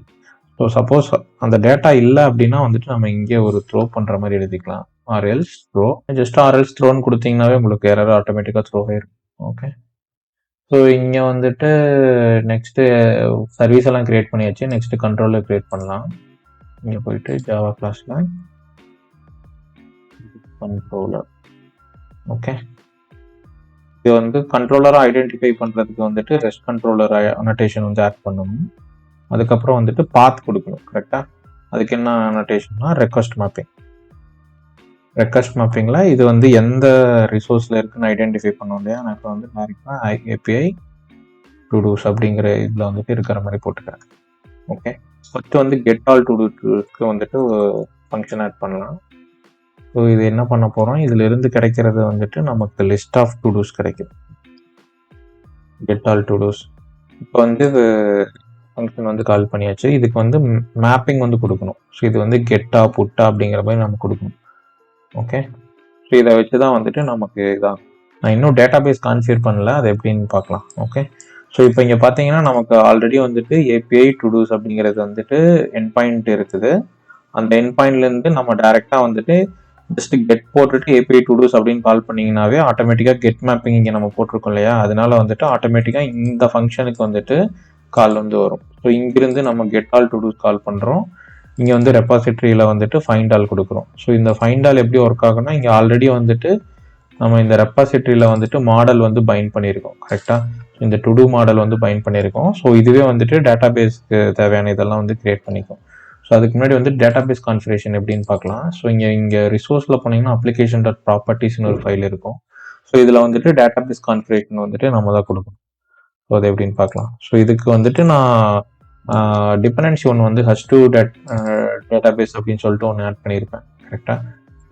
ஸோ சப்போஸ் அந்த டேட்டா இல்லை அப்படின்னா வந்துட்டு நம்ம இங்கே ஒரு த்ரோ பண்ணுற மாதிரி எழுதிக்கலாம், ஆர்எல்ஸ் த்ரோ. ஜஸ்ட் ஆர்எல்ஸ் த்ரோன்னு கொடுத்தீங்கன்னாவே உங்களுக்கு எரர் ஆட்டோமேட்டிக்காக த்ரோ ஆயிரும். ஓகே, ஸோ இங்கே வந்துட்டு நெக்ஸ்ட்டு சர்வீஸ் எல்லாம் கிரியேட் பண்ணியாச்சு. நெக்ஸ்ட்டு கண்ட்ரோலர் கிரியேட் பண்ணலாம். இங்கே போயிட்டு ஜாவா கிளாஸில் கண்ட்ரோலர். ஓகே, இது வந்து கண்ட்ரோலரை ஐடென்டிஃபை பண்ணுறதுக்கு வந்துட்டு ரெஸ்ட் கண்ட்ரோலர் அனோட்டேஷன் வந்து ஆட் பண்ணணும். அதுக்கப்புறம் வந்துட்டு பாத் கொடுக்கணும். கரெக்டாக அதுக்கு என்ன அனோட்டேஷன்னா ரெக்வஸ்ட் மேப்பிங்கில் இது வந்து எந்த ரிசோர்ஸில் இருக்குன்னு ஐடென்டிஃபை பண்ணோம் இல்லையா, நான் இப்போ வந்து டேரெக்டாக ஏபிஐ டு டூஸ் அப்படிங்கிற இதில் வந்துட்டு இருக்கிற மாதிரி போட்டுக்கிறேன். ஓகே, ஃபஸ்ட்டு வந்து கெட் ஆல் டு டூஸ்க்கு வந்துட்டு ஃபங்க்ஷன் ஆட் பண்ணலாம். ஸோ இது என்ன பண்ண போகிறோம், இதில் இருந்து கிடைக்கிறது வந்துட்டு நமக்கு லிஸ்ட் ஆஃப் டு டூஸ் கிடைக்கும், கெட் ஆல் டு டூஸ். இப்போ வந்து இது ஃபங்க்ஷன் வந்து கால் பண்ணியாச்சு. இதுக்கு வந்து மேப்பிங் வந்து கொடுக்கணும். ஸோ இது வந்து கெட்டா புட்டா அப்படிங்கிற மாதிரி நம்ம கொடுக்கணும். ஓகே, ஸோ இதை வச்சு தான் வந்துட்டு நமக்கு இதான். நான் இன்னும் டேட்டா பேஸ் கான்ஃபிகர் பண்ணல, அது எப்படின்னு பார்க்கலாம். ஓகே, ஸோ இப்போ இங்கே பார்த்தீங்கன்னா நமக்கு ஆல்ரெடி வந்துட்டு ஏபிஐ டு டூஸ் அப்படிங்கிறது வந்துட்டு என் பாயிண்ட் இருக்குது. அந்த என் பாயிண்ட்லேருந்து நம்ம டேரெக்டாக வந்துட்டு ஜஸ்ட் கெட் போட்டுட்டு ஏபிஐ டு டூஸ் அப்படின்னு கால் பண்ணிங்கனாவே ஆட்டோமேட்டிக்காக கெட் மேப்பிங் இங்கே நம்ம போட்டிருக்கோம் இல்லையா, அதனால வந்துட்டு ஆட்டோமேட்டிக்காக இந்த ஃபங்க்ஷனுக்கு வந்துட்டு கால் வந்து வரும். ஸோ இங்கிருந்து நம்ம கெட் ஆல் டு டூஸ் கால் பண்ணுறோம். இங்கே வந்து ரெபாசிட்டரியில் வந்துட்டு ஃபைண்ட் ஆல் கொடுக்குறோம். ஸோ இந்த ஃபைண்ட் ஆல் எப்படி ஒர்க் ஆகும்னா, இங்கே ஆல்ரெடி வந்துட்டு நம்ம இந்த ரெபாசிட்டரியில் வந்துட்டு மாடல் வந்து பைண்ட் பண்ணியிருக்கோம். கரெக்டாக இந்த டு டூ மாடல் வந்து பைண்ட் பண்ணியிருக்கோம். ஸோ இதுவே வந்துட்டு டேட்டா பேஸ்க்கு தேவையான இதெல்லாம் வந்து கிரியேட் பண்ணிக்கும். ஸோ அதுக்கு முன்னாடி வந்து டேட்டா பேஸ் கான்ஃபிகரேஷன் எப்படின்னு பார்க்கலாம். ஸோ இங்கே ரிசோர்ஸில் போனீங்கன்னா அப்ளிகேஷன் டாட் ப்ராப்பர்ட்டிஸ்னு ஒரு ஃபைல் இருக்கும். ஸோ இதில் வந்துட்டு டேட்டா பேஸ் கான்ஃபிகரேஷன் வந்துட்டு நம்ம தான் கொடுக்கணும். ஸோ அது எப்படின்னு பார்க்கலாம். ஸோ இதுக்கு வந்துட்டு நான் டிபெண்டன்சி ஒன்று வந்து H2 டேட்டா பேஸ் அப்படின்னு சொல்லிட்டு ஒன்று ஆட் பண்ணியிருப்பேன். கரெக்டாக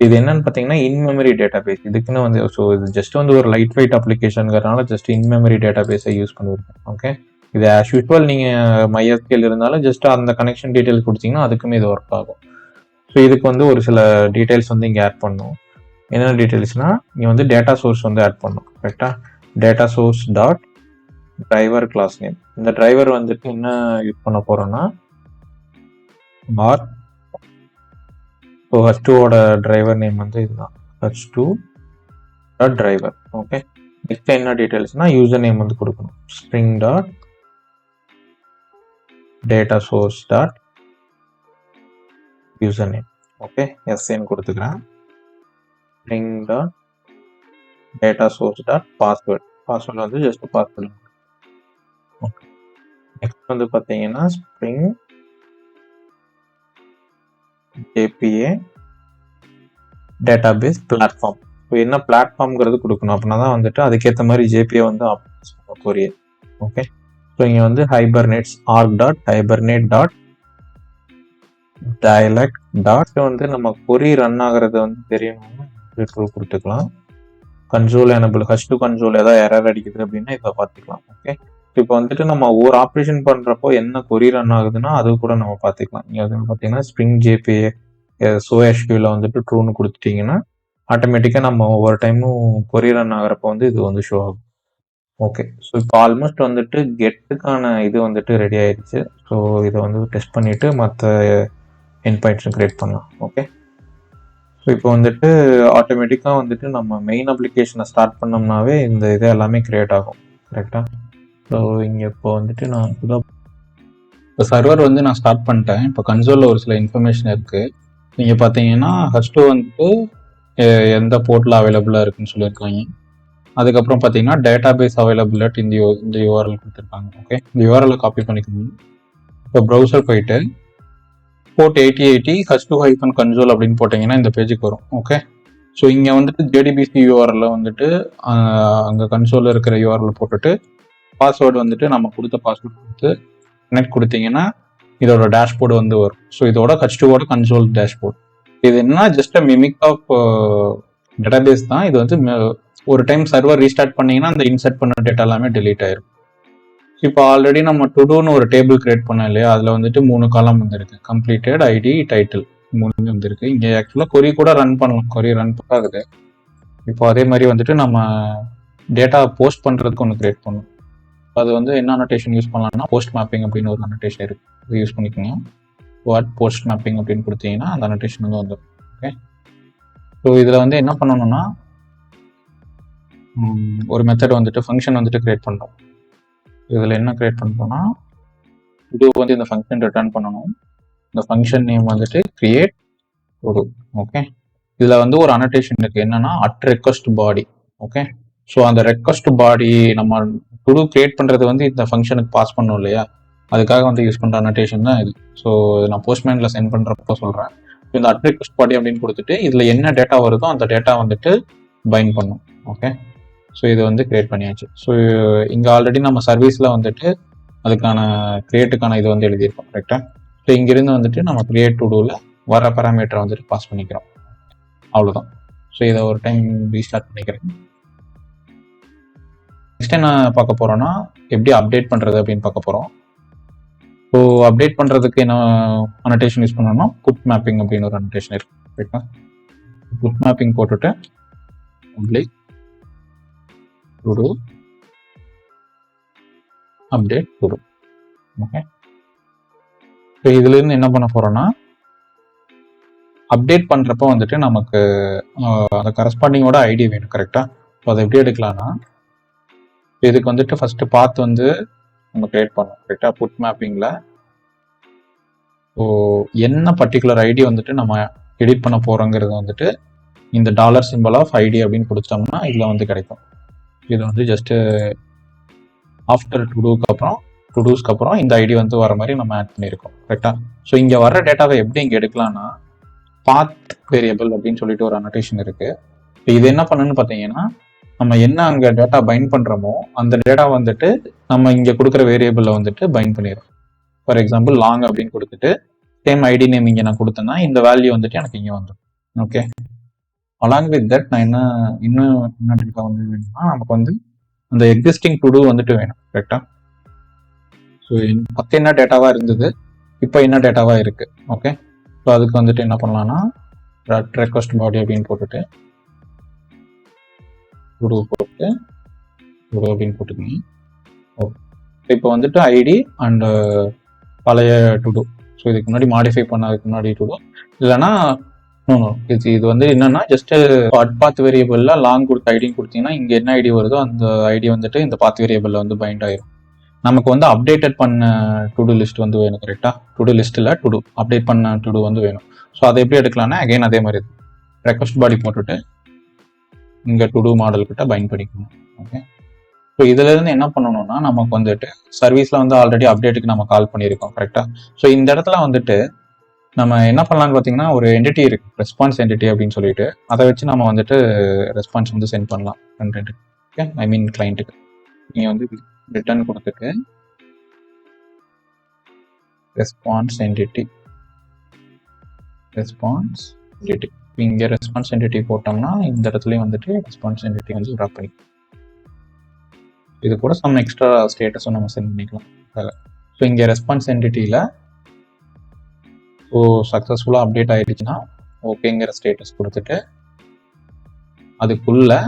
இது என்னன்னு பார்த்தீங்கன்னா இன்மெமரி டேட்டா பேஸ். இதுக்குன்னு வந்து ஸோ இது ஜஸ்ட் வந்து ஒரு லைட் வெயிட் அப்ளிகேஷனுங்கிறதுனால ஜஸ்ட் இன்மெமரி டேட்டா பேஸை யூஸ் பண்ணியிருக்கேன். ஓகே, இது ஆஸ் யூஸ்வல் நீங்கள் MySQL இருந்தாலும் ஜஸ்ட் அந்த கனெக்ஷன் டீட்டெயில் கொடுத்தீங்கன்னா அதுக்குமே இது ஒர்க் ஆகும். ஸோ இதுக்கு வந்து ஒரு சில டீட்டெயில்ஸ் வந்து இங்கே ஆட் பண்ணணும். என்னென்ன டீட்டெயில்ஸ்னா இங்கே வந்து டேட்டா சோர்ஸ் வந்து ஆட் பண்ணணும். கரெக்டாக data source dot driver class name. இந்த டிரைவர் வந்துட்டு என்ன யூஸ் பண்ண போறோம்னா ஆர். ஸோ H2ஓட டிரைவர் நேம் வந்து இதுதான் H2 dot driver. Okay, next என்ன டீட்டெயில்ஸ்னா யூசர் நேம் வந்து கொடுக்கணும். Spring dot data source dot user name. Okay, எஸ்ஏன்னு கொடுத்துக்கிறேன். Spring dot data source dot password. Password வந்து ஜஸ்ட் பாஸ்வேர்ட். ஓகே, நெக்ஸ்ட் வந்து பார்த்தீங்கன்னா spring JPA database platform. So என்ன பிளாட்ஃபார்ம்ங்கிறது கொடுக்கணும். அப்படின்னா தான் வந்துட்டு அதுக்கேற்ற மாதிரி ஜேபிஏ வந்து கொரியர். ஓகே, ஸோ இங்கே வந்து hibernates org dot hibernate dot dialect dot வந்து நம்ம கொரி ரன் ஆகிறது வந்து தெரியணும்னா கொடுத்துக்கலாம். கன்சோல் எனபிள் H2 கன்சோல் ஏதாவது எரர் அடிக்குது அப்படின்னா இதை பார்த்துக்கலாம். ஓகே, இப்போ வந்துட்டு நம்ம ஒவ்வொரு ஆப்ரேஷன் பண்ணுறப்போ என்ன கொரி ரன் ஆகுதுன்னா அது கூட நம்ம பார்த்துக்கலாம். நீங்கள் வந்து பார்த்தீங்கன்னா ஸ்ப்ரிங் ஜேபிஏ SOHQல வந்துட்டு ட்ரூன்னு கொடுத்துட்டீங்கன்னா ஆட்டோமேட்டிக்காக நம்ம ஒவ்வொரு டைமும் கொரி ரன் ஆகிறப்போ வந்து இது வந்து ஷோ ஆகும். ஓகே, ஸோ இப்போ ஆல்மோஸ்ட் வந்துட்டு கெட்டுக்கான இது வந்துட்டு ரெடி ஆயிடுச்சு. ஸோ இதை வந்து டெஸ்ட் பண்ணிவிட்டு மற்ற என் பாயிண்ட்ஸும் கிரியேட் பண்ணலாம். ஓகே, ஸோ இப்போ வந்துட்டு ஆட்டோமேட்டிக்காக வந்துட்டு நம்ம மெயின் அப்ளிகேஷனை ஸ்டார்ட் பண்ணோம்னாவே இந்த இது எல்லாமே கிரியேட் ஆகும். கரெக்டாக? ஸோ இங்கே இப்போ வந்துட்டு நான் இப்போ சர்வர் வந்து நான் ஸ்டார்ட் பண்ணிட்டேன். இப்போ கன்சோலில் ஒரு சில இன்ஃபர்மேஷன் இருக்குது. நீங்கள் பார்த்தீங்கன்னா H2 வந்துட்டு எந்த போர்ட்டில் அவைலபிளாக இருக்குன்னு சொல்லியிருக்காங்க. அதுக்கப்புறம் பார்த்தீங்கன்னா டேட்டாபேஸ் அவைலபிள் அட் இந்த யூஆர்எல் கொடுத்துருக்காங்க. ஓகே, இந்த யூஆர்எல் காப்பி பண்ணிக்கணும். இப்போ ப்ரௌசர் போயிட்டு போர்ட் 8080 H2-console அப்படின்னு போட்டிங்கன்னா இந்த பேஜுக்கு வரும். ஓகே, ஸோ இங்கே வந்துட்டு JDBC யூஆர்எல் வந்துட்டு அங்கே கன்சோலில் இருக்கிற யூஆர்எல் போட்டுட்டு பாஸ்வேர்டு வந்துட்டு நம்ம கொடுத்த பாஸ்வேர்டு கொடுத்து கனெக்ட் கொடுத்தீங்கன்னா இதோட டேஷ்போர்டு வந்து வரும். ஸோ இதோட H2ஓட கன்சோல் டேஷ்போர்டு. இது என்ன ஜஸ்ட் மிமிக் ஆஃப் டேட்டாபேஸ் தான். இது வந்து ஒரு டைம் சர்வர் ரீஸ்டார்ட் பண்ணீங்கன்னா அந்த இன்சர்ட் பண்ண டேட்டா எல்லாமே டெலீட் ஆயிரும். இப்போ ஆல்ரெடி நம்ம டுடூன்னு ஒரு டேபிள் கிரியேட் பண்ணோம் இல்லையா, அதில் வந்துட்டு 3 காலம் வந்துருக்கு. கம்ப்ளீட்டட், ஐடி, டைட்டில் 3 வந்துருக்கு. இங்கே ஆக்சுவலாக கொரி கூட ரன் பண்ணலாம். கொரி ரன் ஆகுது. இப்போ அதே மாதிரி வந்துட்டு நம்ம டேட்டா போஸ்ட் பண்ணுறதுக்கு ஒன்று கிரியேட் பண்ணணும். அது வந்து என்ன அனோட்டேஷன் யூஸ் பண்ணலாம்னா போஸ்ட் மேப்பிங் அப்படின்னு ஒரு அனோட்டேஷன் இருக்குது. இது யூஸ் பண்ணிக்கோங்க. வாட் போஸ்ட் மேப்பிங் அப்படின்னு கொடுத்தீங்கன்னா அந்த அனோட்டேஷன் வந்து வந்துடும். ஓகே, ஸோ இதில் வந்து என்ன பண்ணணும்னா ஒரு மெத்தட் வந்துட்டு ஃபங்க்ஷன் வந்துட்டு கிரியேட் பண்ணுறோம். இதில் என்ன கிரியேட் பண்ணுறோம்னா இது வந்து இந்த ஃபங்க்ஷன் ரிட்டர்ன் பண்ணணும். இந்த ஃபங்க்ஷன் நேம் வந்துட்டு கிரியேட் டுடூ. ஓகே, இதில் வந்து ஒரு அனோட்டேஷன் இருக்குது. என்னன்னா at request body. Okay, so அந்த ரெக்வஸ்ட் பாடி நம்ம டுடூ கிரியேட் பண்ணுறது வந்து இந்த ஃபங்க்ஷனுக்கு பாஸ் பண்ணணும் இல்லையா, அதுக்காக வந்து யூஸ் பண்ணுற அனோட்டேஷன் தான் இது. ஸோ நான் போஸ்ட்மேனில் சென்ட் பண்ணுறப்போ சொல்கிறேன். இந்த அட் ரெக்வஸ்ட் பாடி அப்படின்னு கொடுத்துட்டு இதில் என்ன டேட்டா வருதோ அந்த டேட்டா வந்துட்டு பைண்ட் பண்ணும். ஓகே, ஸோ இது வந்து கிரியேட் பண்ணியாச்சு. ஸோ இங்கே ஆல்ரெடி நம்ம சர்வீஸில் வந்துட்டு அதுக்கான கிரியேட்டுக்கான இது வந்து எழுதியிருக்கோம். கரெக்டாக? ஸோ இங்கிருந்து வந்துட்டு நம்ம கிரியேட் டுடூவில் வர பேராமீட்டரை வந்துட்டு பாஸ் பண்ணிக்கிறோம். அவ்வளோதான். ஸோ இதை ஒரு டைம் ரீஸ்டார்ட் பண்ணிக்கிறேன். நெக்ஸ்ட் என்ன பார்க்க போகிறோன்னா எப்படி அப்டேட் பண்ணுறது அப்படின்னு பார்க்க போகிறோம். ஸோ அப்டேட் பண்ணுறதுக்கு என்ன அனோட்டேஷன் யூஸ் பண்ணோம்னா புட் மேப்பிங் அப்படின்னு ஒரு அனோட்டேஷன் இருக்கு. ரைட்டா? புட் மேப்பிங் போட்டுட்டு to-do update to-do. Okay, so இதுலேருந்து என்ன பண்ண போகிறோன்னா அப்டேட் பண்ணுறப்போ வந்துட்டு நமக்கு அந்த கரஸ்பாண்டிங்கோட ஐடி வேணும். கரெக்டாக? ஸோ அதை எப்படி எடுக்கலாம்னா இதுக்கு வந்துட்டு ஃபஸ்ட்டு பாத் வந்து நம்ம கிரியேட் பண்ணோம். கரெக்டாக? புட் மேப்பிங்கில் ஸோ என்ன பர்டிகுலர் ஐடி வந்துட்டு நம்ம எடிட் பண்ண போகிறோங்கிறது வந்துட்டு இந்த $symbol of ID அப்படின்னு கொடுத்தோம்னா இதில் வந்து கிடைக்கும். இது வந்து ஜஸ்ட்டு ஆஃப்டர் டுடூஸ்க்கு அப்புறம் இந்த ஐடி வந்து வர மாதிரி நம்ம ஆட் பண்ணியிருக்கோம். கரெக்டாக? ஸோ இங்கே வர டேட்டாவை எப்படி இங்கே எடுக்கலாம்னா பாத் வேரியபிள் அப்படின்னு சொல்லிட்டு ஒரு அனோட்டேஷன் இருக்குது. இப்போ இது என்ன பண்ணுன்னு பார்த்தீங்கன்னா நம்ம என்ன அங்கே டேட்டா பைண்ட் பண்ணுறோமோ அந்த டேட்டா வந்துட்டு நம்ம இங்கே கொடுக்குற வேரியபிளில் வந்துட்டு பைண்ட் பண்ணிடும். ஃபார் எக்ஸாம்பிள் லாங் அப்படின்னு கொடுத்துட்டு சேம் ஐடி நேம் இங்கே நான் கொடுத்தேன்னா இந்த வேல்யூ வந்துட்டு எனக்கு இங்கே வந்துடும். ஓகே, அலாங் வித் தட் நான் இன்னும் என்ன டேட்டா வந்து வேணும்னா நமக்கு வந்து அந்த எக்ஸிஸ்டிங் டுடூ வந்துட்டு வேணும். கரெக்டாக? ஸோ ஃபஸ்ட் என்ன டேட்டாவாக இருந்தது, இப்போ என்ன டேட்டாவாக இருக்குது. ஓகே, ஸோ அதுக்கு வந்துட்டு என்ன பண்ணலாம்னா ரெக்வஸ்ட் பாடி அப்படின்னு போட்டுட்டு குடு போட்டு குடு அப்படின்னு போட்டுக்கோங்க. ஓகே, இப்போ வந்துட்டு ஐடி அண்ட் பழைய டுடோ. ஸோ இதுக்கு முன்னாடி மாடிஃபை பண்ணதுக்கு முன்னாடி டுடோ இல்லைன்னா இது வந்து என்னன்னா ஜஸ்ட் பாத் வேரியபிள்ல லாங் கொடுத்த ஐடின்னு கொடுத்தீங்கன்னா இங்க என்ன ஐடி வருதோ அந்த ஐடி வந்துட்டு இந்த பாத் வேரியபிள்ல வந்து பைண்ட் ஆயிரும். நமக்கு வந்து அப்டேட்டட் பண்ண டுடோ லிஸ்ட் வந்து வேணும். கரெக்டா, டுடோ லிஸ்ட் இல்ல டுடோ அப்டேட் பண்ண டுடோ வந்து வேணும். ஸோ அதை எப்படி எடுக்கலாம்னா அகைன் அதே மாதிரி ரெக்வஸ்ட் பாடி போட்டுட்டு இங்க டுடோ மாடல் கிட்ட பைண்ட் பண்ணிக்கணும். ஓகே, ஸோ இதுல இருந்து என்ன பண்ணணும்னா நமக்கு வந்துட்டு சர்வீஸ்ல வந்து ஆல்ரெடி அப்டேட்டுக்கு நம்ம கால் பண்ணியிருக்கோம். கரெக்டா, ஸோ இந்த இடத்துல வந்துட்டு நம்ம என்ன பண்ணலாம்னு பார்த்தீங்கன்னா ஒரு என்டிட்டி இருக்கு, ரெஸ்பான்ஸ் என்டிட்டி அப்படின்னு சொல்லிட்டு அதை வச்சு நம்ம வந்துட்டு ரெஸ்பான்ஸ் வந்து சென்ட் பண்ணலாம் கண்டென்ட். ஓகே, ஐ மீன் கிளைண்ட்டுக்கு. நீங்க வந்து ரிட்டர்ன் கொடுத்துட்டு ரெஸ்பான்ஸ் என்டிட்டி இங்க ரெஸ்பான்ஸ் என்டிட்டி போட்டோம்னா இந்த இடத்துலயும் வந்துட்டு ரெஸ்பான்ஸ் என்டிட்டி வந்து ட்ராப் பண்ணி இது கூட சம் எக்ஸ்ட்ரா ஸ்டேட்டஸும் நம்ம சென்ட் பண்ணிக்கலாம். ஸோ இங்கே ரெஸ்பான்ஸ் என்டிட்டியில் ஸோ சக்ஸஸ்ஃபுல்லாக அப்டேட் ஆகிடுச்சுன்னா ஓகேங்கிற ஸ்டேட்டஸ் கொடுத்துட்டு இதுக்குள்ளே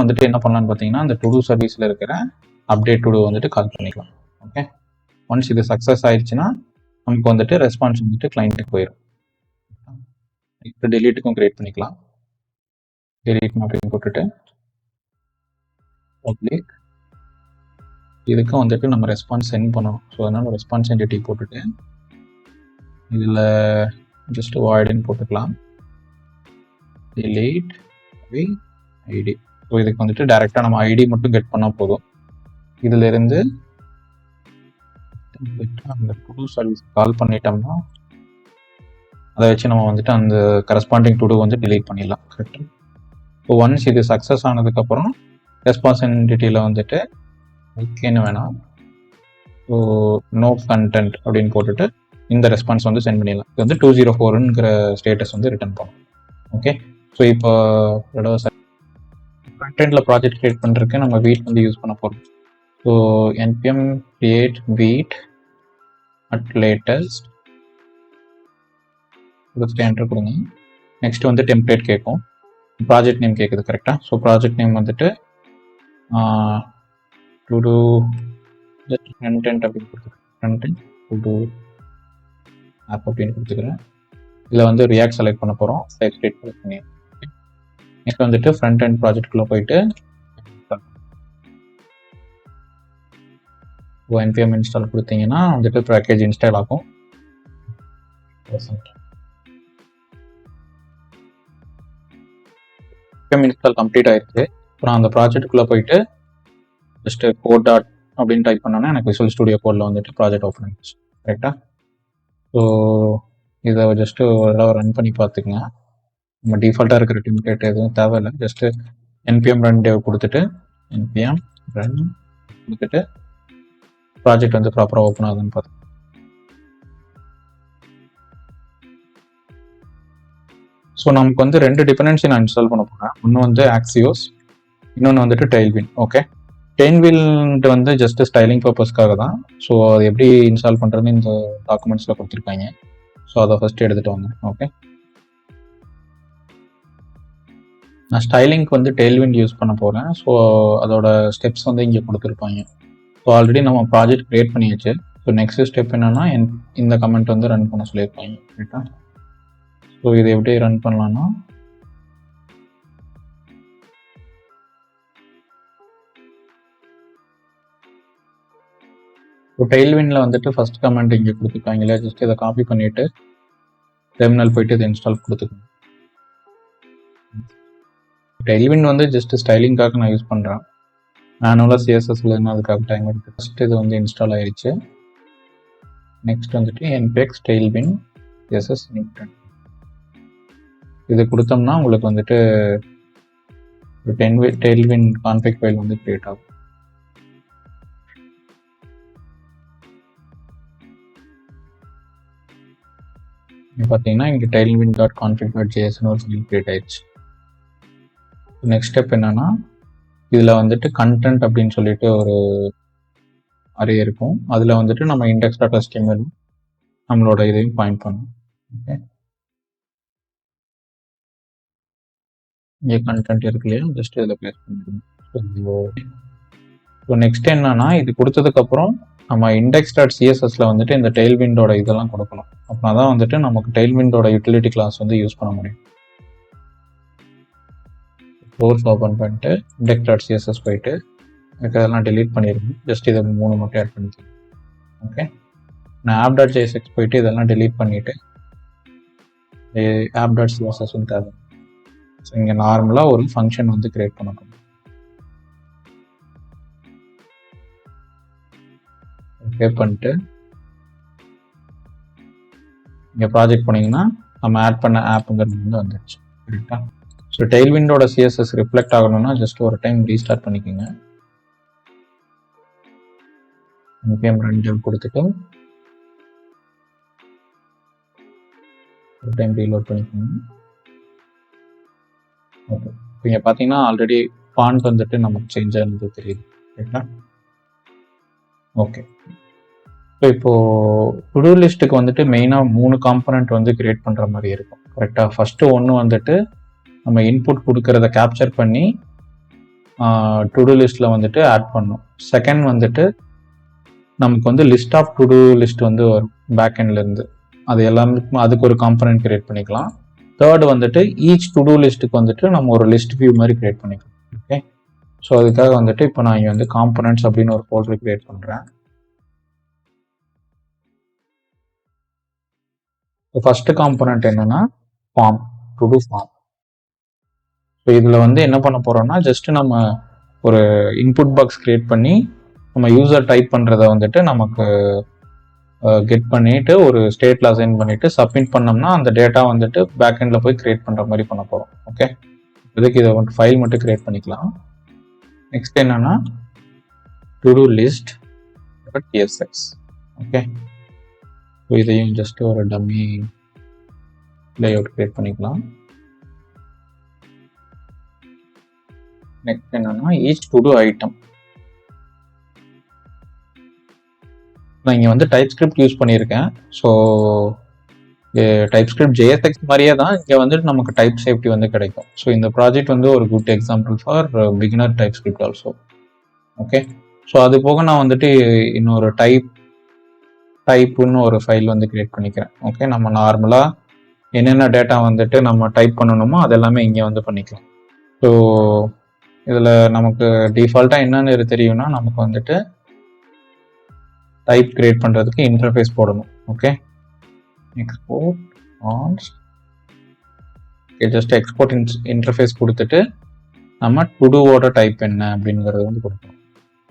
வந்துட்டு என்ன பண்ணலான்னு பார்த்தீங்கன்னா அந்த டுடோ சர்வீஸில் இருக்கிற அப்டேட் டுடோ வந்துட்டு கால் பண்ணிக்கலாம். ஓகே, ஒன்ஸ் இது சக்ஸஸ் ஆயிடுச்சுன்னா நமக்கு வந்துட்டு ரெஸ்பான்ஸ் வந்துட்டு கிளைண்ட்டுக்கு போயிடும். இப்போ டெலீட்டுக்கும் கிரியேட் பண்ணிக்கலாம். டெலீட் அப்படின்னு போட்டுட்டு பப்ளிக் இதுக்கும் வந்துட்டு நம்ம ரெஸ்பான்ஸ் சென்ட் பண்ணணும். ஸோ அதனால ரெஸ்பான்ஸ் என்டிட்டி போட்டுட்டு இதில் ஜஸ்ட் வாய்டுன்னு போட்டுக்கலாம். delete ID. ஸோ இதுக்கு வந்துட்டு டைரெக்டாக நம்ம ஐடி மட்டும் கெட் பண்ணால் போதும். இதில் இருந்து அந்த புது சர்வீஸ் கால் பண்ணிட்டோம்னா அதை வச்சு நம்ம வந்துட்டு அந்த கரஸ்பாண்டிங் டுடோ வந்து delete பண்ணிடலாம். கரெக்டாக. ஸோ ஒன்ஸ் இது சக்ஸஸ் ஆனதுக்கப்புறம் ரெஸ்பான்ஸ் என்டிட்டியில் வந்துட்டு ஓகேன்னு வேணாம், ஸோ நோ கண்டென்ட் அப்படின்னு போட்டுட்டு இந்த ரெஸ்பான்ஸ் வந்து சென்ட் பண்ணிடலாம். இது வந்து 204ங்கிற ஸ்டேட்டஸ் வந்து ரிட்டர்ன் பண்ணும். ஓகே, ஸோ இப்போ கண்டென்ட்டில் ப்ராஜெக்ட் கிரியேட் பண்ணுறதுக்கு நம்ம வீட் வந்து யூஸ் பண்ண போகிறோம். ஸோ npm create வீட் at latest கொடுத்துட்டு என்டர் கொடுங்க. நெக்ஸ்ட் வந்து டெம்ப்ளேட் கேட்கும், ப்ராஜெக்ட் நேம் கேட்குது. கரெக்டாக, ஸோ ப்ராஜெக்ட் நேம் வந்துட்டு to do just content அப்படின்னு கொடுத்துருக்கேன். content to do app அப்படின்னு கொடுத்துக்கிறேன். இதில் வந்து ரியாக்ட் செலக்ட் பண்ண போகிறோம். டைப் ஸ்டேட் செலக்ட் பண்ணி நெக்ஸ்ட் வந்துட்டு ஃப்ரண்ட் எண்ட் ப்ராஜெக்ட்குள்ளே போயிட்டு npm இன்ஸ்டால் கொடுத்தீங்கன்னா வந்துட்டு பேக்கேஜ் இன்ஸ்டால் ஆகும். npm இன்ஸ்டால் கம்ப்ளீட் ஆயிருக்கு. அப்புறம் அந்த ப்ராஜெக்ட்டுக்குள்ளே போயிட்டு ஜஸ்ட் கோட் டாட் அப்படின்னு டைப் பண்ணோன்னா எனக்கு விசுவல் ஸ்டுடியோ கோடில் வந்துட்டு ப்ராஜெக்ட் ஓப்பன் ஆகிடுச்சு. கரெக்டாக, ஸோ இதை ஜஸ்ட்டு ஒரு தடவை ரன் பண்ணி பார்த்துக்குங்க. நம்ம டிஃபால்ட்டாக இருக்கிற டெம்ப்ளேட் எதுவும் தேவையில்லை. ஜஸ்ட்டு npm run dev கொடுத்துட்டு npm run கொடுத்துட்டு ப்ராஜெக்ட் வந்து ப்ராப்பராக ஓப்பன் ஆகுதுன்னு பார்த்து. ஸோ நமக்கு வந்து 2 டிபெண்டன்சி நான் இன்ஸ்டால் பண்ண போகிறேன். ஒன்று வந்து ஆக்சியோஸ், இன்னொன்று வந்துட்டு டெயில்வின். ஓகே, டெயில்வின்ட்டு வந்து ஜஸ்ட் ஸ்டைலிங் பர்பஸ்க்காக தான். ஸோ அது எப்படி இன்ஸ்டால் பண்ணுறதுன்னு இந்த டாக்குமெண்ட்ஸில் கொடுத்துருக்காங்க. ஸோ அதை ஃபஸ்ட்டு எடுத்துகிட்டு வாங்க. ஓகே, நான் ஸ்டைலிங்க்கு வந்து டெயில்வின் யூஸ் பண்ண போகிறேன். ஸோ அதோட ஸ்டெப்ஸ் வந்து இங்கே கொடுத்துருப்பாங்க. ஸோ ஆல்ரெடி நம்ம ப்ராஜெக்ட் க்ரியேட் பண்ணியாச்சு. ஸோ நெக்ஸ்ட் ஸ்டெப் என்னென்னா இந்த கமெண்ட் வந்து ரன் பண்ண சொல்லியிருப்பாங்க. ரைட்டா, ஸோ இது எப்படி ரன் பண்ணலான்னா இப்போ டெயில்வின்ல வந்துட்டு ஃபர்ஸ்ட் கமெண்ட் இங்கே கொடுத்துருக்காங்க இல்லையா, ஜஸ்ட் இதை காப்பி பண்ணிட்டு டெர்மினல் போயிட்டு இதை இன்ஸ்டால் கொடுத்துக்கணும். டெயில்வின் வந்து ஜஸ்ட் ஸ்டைலிங்காக நான் யூஸ் பண்ணுறேன். மேனுவலாக சிஎஸ்எஸ்ல அதுக்காக டைம் எடுத்து ஃபர்ஸ்ட் இது வந்து இன்ஸ்டால் ஆயிடுச்சு. நெக்ஸ்ட் வந்துட்டு npx tailwind css இது கொடுத்தோம்னா உங்களுக்கு வந்துட்டு டெயில்வின் கான்ஃபிக் ஃபைல் வந்து கிரியேட் ஆகும். பார்த்தீங்கன்னா இங்கே tailwind.config.jsன்னு ஒரு ஃபைல் கிரியேட் ஆயிடுச்சு. நெக்ஸ்ட் ஸ்டெப் என்னன்னா இதில் வந்துட்டு கண்டென்ட் அப்படின்னு சொல்லிட்டு ஒரு அரே இருக்கும். அதில் வந்துட்டு நம்ம index.html நம்மளோட இதையும் பாயிண்ட் பண்ணணும். ஓகே, இங்கே கண்டென்ட் இருக்கு இல்லையா, ஜஸ்ட் இதில் பிளேஸ் பண்ணிடுங்க. ஸோ நெக்ஸ்ட் என்னன்னா, இது கொடுத்ததுக்கப்புறம் நம்ம இண்டெக்ஸ் டாட் சிஎஸ்எஸ்ல வந்துட்டு இந்த டெய்ல்விண்டோட இதெல்லாம் கொடுக்கணும். அப்படின்னா தான் வந்துட்டு நமக்கு டெய்ல்விண்டோட யூட்டிலிட்டி கிளாஸ் வந்து யூஸ் பண்ண முடியும். சோர்ஸ் ஓப்பன் பண்ணிட்டு இண்டெக்ஸ் டாட் சிஎஸ்எஸ் போயிட்டு இதெல்லாம் டெலீட் பண்ணிடுங்க. ஜஸ்ட் இதை 3 மட்டும் ஆட் பண்ணிக்கலாம். ஓகே, நான் ஆப் டாட் ஜேஎஸ்எக்ஸ் போயிட்டு இதெல்லாம் டெலீட் பண்ணிட்டு ஆப் டாட் சிஎஸ்எஸ் வந்து தேவை. ஸோ இங்கே நார்மலாக ஒரு ஃபங்க்ஷன் வந்து கிரியேட் பண்ணணும். சேவ் பண்ணிட்டு இங்கே ப்ராஜெக்ட் போனீங்கன்னா நம்ம ஆட் பண்ண ஆப்புங்கிறது வந்து வந்துடுச்சு. கரெக்டா? ஸோ டெய்ல்விண்டோட சிஎஸ்எஸ் ரிஃப்ளெக்ட் ஆகணும்னா ஜஸ்ட் ஒரு டைம் ரீஸ்டார்ட் பண்ணிக்கோங்க. npm run dev கொடுத்துட்டு ஒரு டைம் ரீலோட் பண்ணிக்கோங்க. ஓகே, இங்கே பார்த்தீங்கன்னா ஆல்ரெடி ஃபாண்ட் வந்துட்டு நமக்கு சேஞ்ச் ஆனது தெரியுது. கரெக்டா? ஓகே, ஸோ இப்போ டு-டூ லிஸ்ட்டுக்கு வந்துட்டு மெயினாக 3 காம்பனண்ட் வந்து கிரியேட் பண்ணுற மாதிரி இருக்கும். கரெக்டாக? ஃபஸ்ட்டு ஒன்று வந்துட்டு நம்ம இன்புட் கொடுக்கறத கேப்சர் பண்ணி டு-டூ லிஸ்ட்டில் வந்துட்டு ஆட் பண்ணும். செகண்ட் வந்துட்டு நமக்கு வந்து லிஸ்ட் ஆஃப் டு-டூ லிஸ்ட் வந்து வரும் பேக் எண்ட்லேருந்து. அது எல்லாமே அதுக்கு ஒரு காம்பனண்ட் கிரியேட் பண்ணிக்கலாம். தேர்ட் வந்துட்டு ஈச் டு-டூ லிஸ்ட்டுக்கு வந்துட்டு நம்ம ஒரு லிஸ்ட் வியூ மாதிரி கிரியேட் பண்ணிக்கலாம். ஓகே, ஸோ அதுக்காக வந்துட்டு இப்போ நான் இங்கே வந்து காம்பனண்ட்ஸ் அப்படின்னு ஒரு ஃபோல்டர் கிரியேட் பண்ணுறேன். ஃபர்ஸ்ட் காம்பனண்ட் என்னன்னா ஃபார்ம், டு-டூ ஃபார்ம். ஸோ இதில் வந்து என்ன பண்ண போறோம்னா ஜஸ்ட் நம்ம ஒரு இன்புட் பாக்ஸ் கிரியேட் பண்ணி நம்ம யூசர் டைப் பண்ணுறத வந்துட்டு நமக்கு கெட் பண்ணிட்டு ஒரு ஸ்டேட்ல அசைன் பண்ணிட்டு சப்மிட் பண்ணோம்னா அந்த டேட்டா வந்துட்டு பேக் எண்ட்ல போய் கிரியேட் பண்ற மாதிரி பண்ண போறோம். ஓகே, இதுக்கு இதை வந்து ஃபைல் மட்டும் கிரியேட் பண்ணிக்கலாம். நெக்ஸ்ட் என்னன்னா to-two list TSX. Okay, so இதையும் ஜஸ்ட் ஒரு டம்மி லேஅவுட் கிரியேட் பண்ணிக்கலாம். நெக்ஸ்ட் என்னன்னா ஈச் டு-டூ ஐட்டம். நான் இங்கே வந்து டைப் ஸ்கிரிப்ட் யூஸ் பண்ணியிருக்கேன். ஸோ டைப் ஸ்கிரிப்ட் JSX மாதிரியே தான் இங்கே வந்துட்டு நமக்கு டைப் சேஃப்டி வந்து கிடைக்கும். ஸோ இந்த ப்ராஜெக்ட் வந்து ஒரு good example for beginner type script also. Okay, so அது போக நான் வந்துட்டு இன்னொரு டைப்புன்னு ஒரு ஃபைல் வந்து கிரியேட் பண்ணிக்கிறேன். ஓகே, நம்ம நார்மலாக என்னென்ன டேட்டா வந்துட்டு நம்ம டைப் பண்ணணுமோ அதெல்லாமே இங்கே வந்து பண்ணிக்கலாம். ஸோ இதில் நமக்கு டிஃபால்ட்டாக என்னென்னு தெரியும்னா நமக்கு வந்துட்டு டைப் கிரியேட் பண்ணுறதுக்கு இன்டர்ஃபேஸ் போடணும். ஓகே, எக்ஸ்போர்ட் ஆன்ஸ். ஓகே, ஜஸ்ட் எக்ஸ்போர்ட் இன்டர்ஃபேஸ் கொடுத்துட்டு நம்ம டு-டூவோட டைப் என்ன அப்படிங்கிறது வந்து கொடுக்கணும்.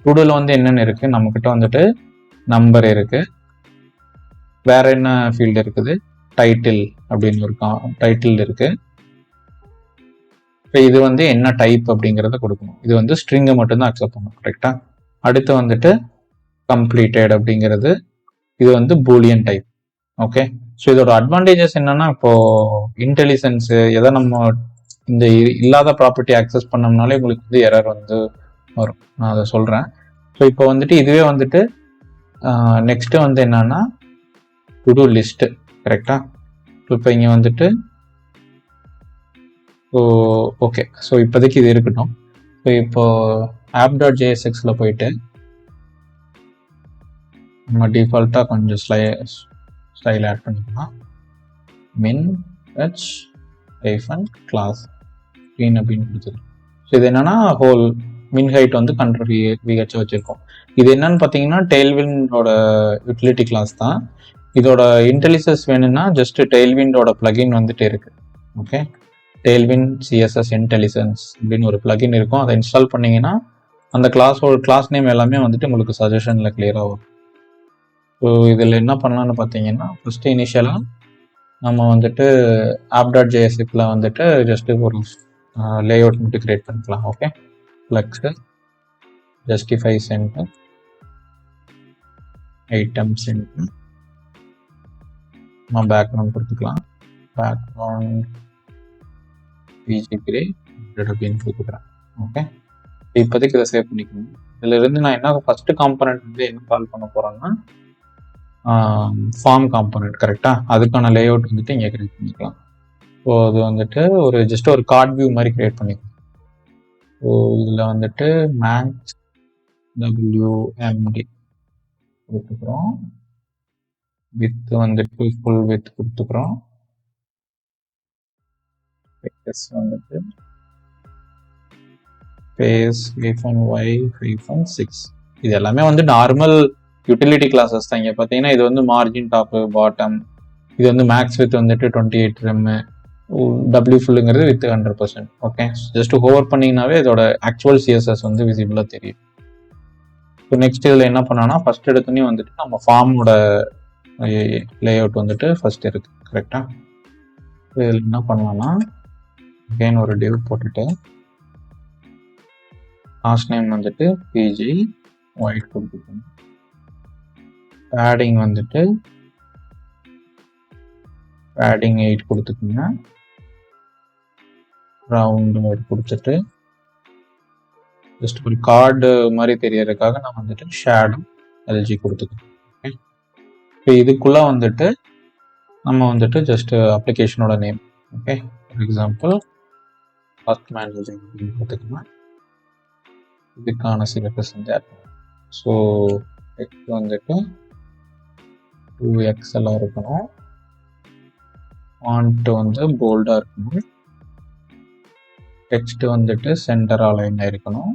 டு-டூவில் வந்து என்னென்ன இருக்குது, நம்மக்கிட்ட வந்துட்டு நம்பர் இருக்குது, வேற என்ன ஃபீல்டு இருக்குது, டைட்டில் அப்படின்னு ஒரு டைட்டில் இருக்குது. இப்போ இது வந்து என்ன டைப் அப்படிங்கிறத கொடுக்கணும். இது வந்து ஸ்ட்ரிங்கை மட்டும்தான் அக்செப்ட் பண்ணணும். கரெக்டாக? அடுத்து வந்துட்டு கம்ப்ளீட்டட் அப்படிங்கிறது இது வந்து பூலியன் டைப். ஓகே, ஸோ இதோட அட்வான்டேஜஸ் என்னன்னா இப்போ இன்டெலிஜென்ஸ் எதை நம்ம இந்த இல்லாத ப்ராப்பர்ட்டி ஆக்சஸ் பண்ணோம்னாலே உங்களுக்கு வந்து எரர் வந்து வரும். நான் அதை சொல்கிறேன். ஸோ இப்போ வந்துட்டு இதுவே வந்துட்டு நெக்ஸ்ட் வந்து என்னன்னா டு-டூ லிஸ்ட். கரெக்டா? இப்போ இங்கே வந்துட்டு ஓகே, ஸோ இப்போதைக்கு இது இருக்கட்டும். ஸோ இப்போ ஆப் டாட் JSXல போயிட்டு நம்ம டிஃபால்ட்டாக கொஞ்சம் ஸ்டைல் ஆட் பண்ணிக்கலாம். மின் ஹெச் ஹைஃபன் கிளாஸ் ஸ்க்ரீன் அப்படின்னு கொடுத்துரு. ஸோ இது என்னன்னா ஹோல் மின் ஹைட் வந்து கண்ட்ரோல் VH வச்சிருக்கோம். இது என்னன்னு பார்த்தீங்கன்னா டெய்ல்விண்டோட யூட்டிலிட்டி கிளாஸ் தான். இதோட இன்டெலிஜென்ஸ் வேணும்னா ஜஸ்ட் டெய்ல்விண்டோட பிளகின் வந்துட்டு இருக்கு. ஓகே, டெய்ல்விண்ட் CSS இன்டெலிஜென்ஸ் அப்படின்னு ஒரு பிளகின் இருக்கும். அதை இன்ஸ்டால் பண்ணீங்கன்னா அந்த கிளாஸ் நேம் எல்லாமே வந்துட்டு உங்களுக்கு சஜஷனில் கிளியராக வரும். ஸோ இதில் என்ன பண்ணலான்னு பார்த்தீங்கன்னா ஃபஸ்ட்டு இனிஷியலாக நம்ம வந்துட்டு ஆப் டாட் JSXல வந்துட்டு ஜஸ்ட்டு ஒரு லேஅவுட் மட்டும் கிரியேட் பண்ணிக்கலாம். Okay, flex justify centre item centre நம்ம பேக்ரவுண்ட் கொடுத்துக்கலாம். பேக்ரவுண்ட் PG கிரே அப்படின்னு கொடுத்துக்கிறேன். ஓகே, இப்போதைக்கு இதை சேவ் பண்ணிக்கணும். இதில் இருந்து நான் என்ன ஃபஸ்ட்டு காம்பனண்ட் வந்து என்ன கால் பண்ண போகிறேன்னா ஃபார்ம் காம்பனண்ட் கரெக்டாக, அதுக்கான லேஅவுட் வந்துட்டு இங்கே கிரியேட் பண்ணிக்கலாம். ஸோ அது வந்துட்டு ஒரு ஜஸ்ட் ஒரு கார்ட் வியூ மாதிரி கிரியேட் பண்ணிக்கலாம். ஸோ இதில் வந்துட்டு மேக்ஸ் WMD கொடுத்துக்கிறோம். வித் வந்துட்டு ஃபுல் வித் கொடுத்துக்கிறோம். வந்துட்டு ஸ்பேஸ் -y-6. இது எல்லாமே வந்து நார்மல் யூட்டிலிட்டி கிளாஸஸ் தான். இங்கே பார்த்தீங்கன்னா இது வந்து மார்ஜின் டாப்பு பாட்டம், இது வந்து மேக்ஸ் வித் வந்துட்டு 28 REM, W ஃபுல்லுங்கிறது வித் 100%. ஓகே, ஜஸ்ட் ஹோவர் பண்ணிங்கனாவே இதோட ஆக்சுவல் சிஎஸ்எஸ் வந்து விசிபிளாக தெரியும். ஸோ நெக்ஸ்ட் இதில் என்ன பண்ணோன்னா ஃபர்ஸ்ட் எடுத்தோன்னே வந்துட்டு நம்ம ஃபார்மோட லேஅவுட் வந்துட்டு ஃபர்ஸ்ட் இருக்கு கரெக்டாக. இதில் என்ன பண்ணலாம்னா அகைன் ஒரு டிவ் போட்டுட்டு லாஸ்ட் நேம் வந்துட்டு பிஜி ஒயிட் கொடுத்துக்கணும். பேடிங் வந்துட்டு பேடிங் 8 கொடுத்துக்கோங்க. ரவுண்டு கொடுத்துட்டு ஜஸ்ட் ஒரு கார்டு மாதிரி தெரியறதுக்காக நான் வந்துட்டு ஷேடோ எல்ஜி கொடுத்துக்கேன். ஓகே, இப்போ இதுக்குள்ள வந்துட்டு நம்ம வந்துட்டு ஜஸ்ட் அப்ளிகேஷனோட name, okay, for example cost manager அப்படின்னு கொடுத்துக்கோங்க. இதுக்கான சிலபஸ் வந்து ஆட் பண்ணுவோம். ஸோ டெக்ஸ்ட் வந்துட்டு 2XL இருக்கணும். ஃபாண்ட் வந்து போல்டாக இருக்கணும். டெக்ஸ்ட் வந்துட்டு சென்டர் அலைன் இருக்கணும்.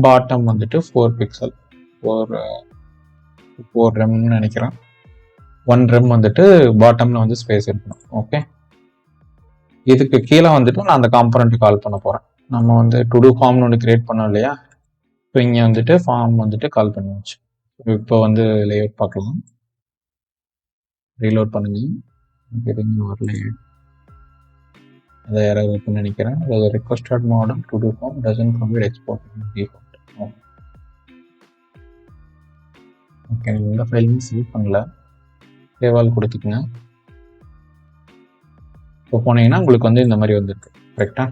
பாட்டம் வந்துட்டு 4 பிக்சல் 4 ரெம்னு நினைக்கிறேன். 1 ரெம் வந்துட்டு பாட்டம்ல வந்து ஸ்பேஸ் இருக்கணும். ஓகே, இதுக்கு கீழே வந்துட்டு நான் அந்த காம்பனண்ட் கால் பண்ண போறேன். நம்ம வந்து டு டூ ஃபார்ம்னு ஒன்று கிரியேட் பண்ணோம் இல்லையா, இப்போ இங்கே வந்துட்டு ஃபார்ம் வந்துட்டு கால் பண்ணியாச்சு. இப்போ வந்து லேஅவுட் பார்க்கலாம். ரீலோட் பண்ணுங்க. எதுவுமே வரல, அதை யாராவது இருக்குன்னு நினைக்கிறேன். அது requested model to do form doesn't provide export default. Okay, எந்த ஃபைலையும் சேவ் பண்ணல, சேவால் கொடுத்துக்குங்க. இப்போ போனீங்கன்னா உங்களுக்கு வந்து இந்த மாதிரி வந்துருக்கு கரெக்டா.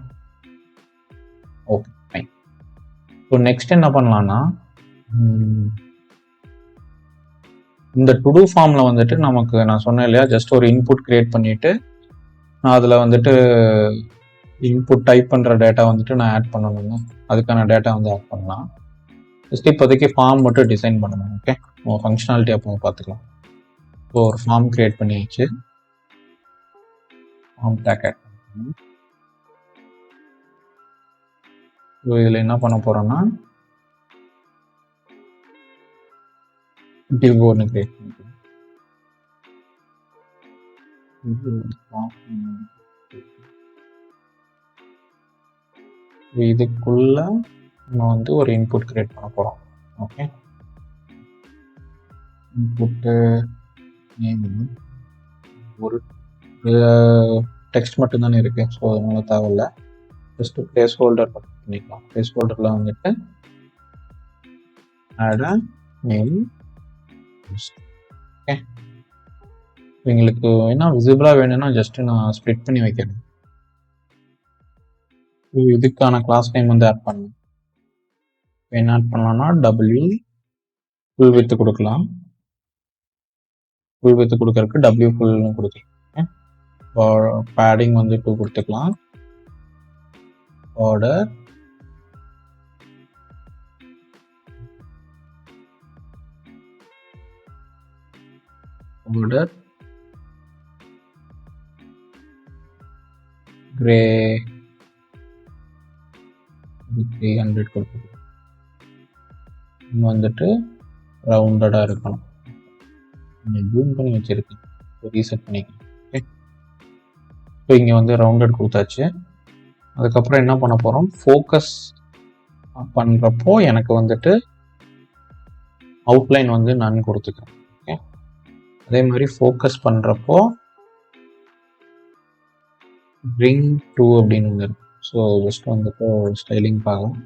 Okay fine. இப்போ நெக்ஸ்ட் என்ன பண்ணலாம்னா இந்த டு டூ ஃபார்ம்ல வந்துட்டு நமக்கு நான் சொன்னேன் இல்லையா, ஜஸ்ட் ஒரு இன்புட் கிரியேட் பண்ணிட்டு நான் அதில் வந்துட்டு இன்புட் டைப் பண்ணுற டேட்டா வந்துட்டு நான் ஆட் பண்ணணும்னா அதுக்கான டேட்டா வந்து ஆட் பண்ணலாம். ஜஸ்ட் இப்போதைக்கு ஃபார்ம் மட்டும் டிசைன் பண்ணணும். ஓகே, ஃபங்க்ஷனாலிட்டி அப்போ பார்த்துக்கலாம். ஸோ ஒரு ஃபார்ம் கிரியேட் பண்ணியாச்சு. ஃபார்ம் டேக் ஆட் பண்ணணும். ஸோ இதில் என்ன பண்ண போகிறோன்னா டிவ் ஒன்று கிரியேட் பண்ணிக்கலாம். இதுக்குள்ள நம்ம வந்து ஒரு இன்புட் கிரியேட் பண்ண போகிறோம். ஓகே, இன்புட்டு ஒரு டெக்ஸ்ட் மட்டும் தானே இருக்கு, ஸோ அதனால தேவையில்லை. ஜஸ்ட் பிளேஸ் ஹோல்டர் பண்ணிக்கலாம். பிளேஸ் ஹோல்டரில் வந்துட்டு ஆட் நேம். ஓகே, எங்களுக்கு என்ன விசிபிளாக வேணும்னா ஜஸ்ட் நான் ஸ்ப்ளிட் பண்ணி வைக்கிறேன். இதுக்கான கிளாஸ் நேம் வந்து ஆட் பண்ணணும். என்ன ஆட் பண்ணலாம்னா W ஃபுல் வித் கொடுக்கலாம். ஃபுல் வித் கொடுக்கறதுக்கு W ஃபுல்னு கொடுக்கலாம். பேடிங் வந்து 2 கொடுத்துக்கலாம். ஆர்டர் கிரே 300 கொடுத்துக்கலாம். வந்துட்டு ரவுண்டடாக இருக்கணும். ஜூம் பண்ணி வச்சிருக்கேன், ரீசெட் பண்ணிக்கலாம். ஓகே, இப்போ இங்கே வந்து ரவுண்டட் கொடுத்தாச்சு. அதுக்கப்புறம் என்ன பண்ண போகிறோம், ஃபோக்கஸ் பண்ணுறப்போ எனக்கு வந்துட்டு அவுட்லைன் வந்து நான் கொடுத்துக்கிறேன். ஓகே, அதே மாதிரி ஃபோக்கஸ் பண்ணுறப்போ bring to அப்படின்னு ஒன்று இருக்கு. ஸோ ஜஸ்ட் வந்துட்டு ஸ்டைலிங் பார்க்கலாம்.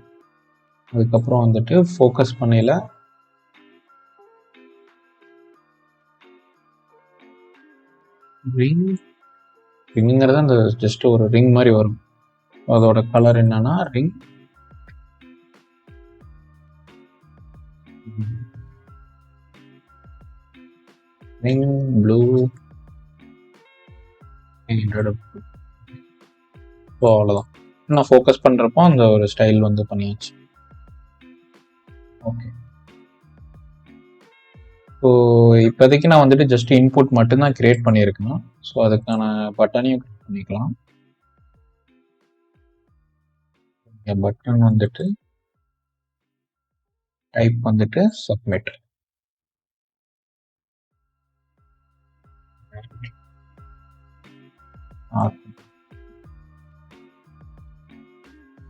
அதுக்கப்புறம் வந்துட்டு ஃபோக்கஸ் பண்ணையில் ரிங்கிறது அந்த ஜஸ்ட் ஒரு ரிங் மாதிரி வரும். அதோட கலர் என்னன்னா ரிங் ப்ளூ ஸோ அவ்வளோதான். நான் ஃபோக்கஸ் பண்ணுறப்போ அந்த ஒரு ஸ்டைல் வந்து பண்ணியாச்சு. ஓகே, ஸோ இப்போதைக்கு நான் வந்துட்டு ஜஸ்ட் இன்புட் மட்டும்தான் கிரியேட் பண்ணியிருக்கேன். ஸோ அதுக்கான பட்டனையும் கிரியேட் பண்ணிக்கலாம். பட்டன் வந்துட்டு டைப் வந்துட்டு சப்மிட்.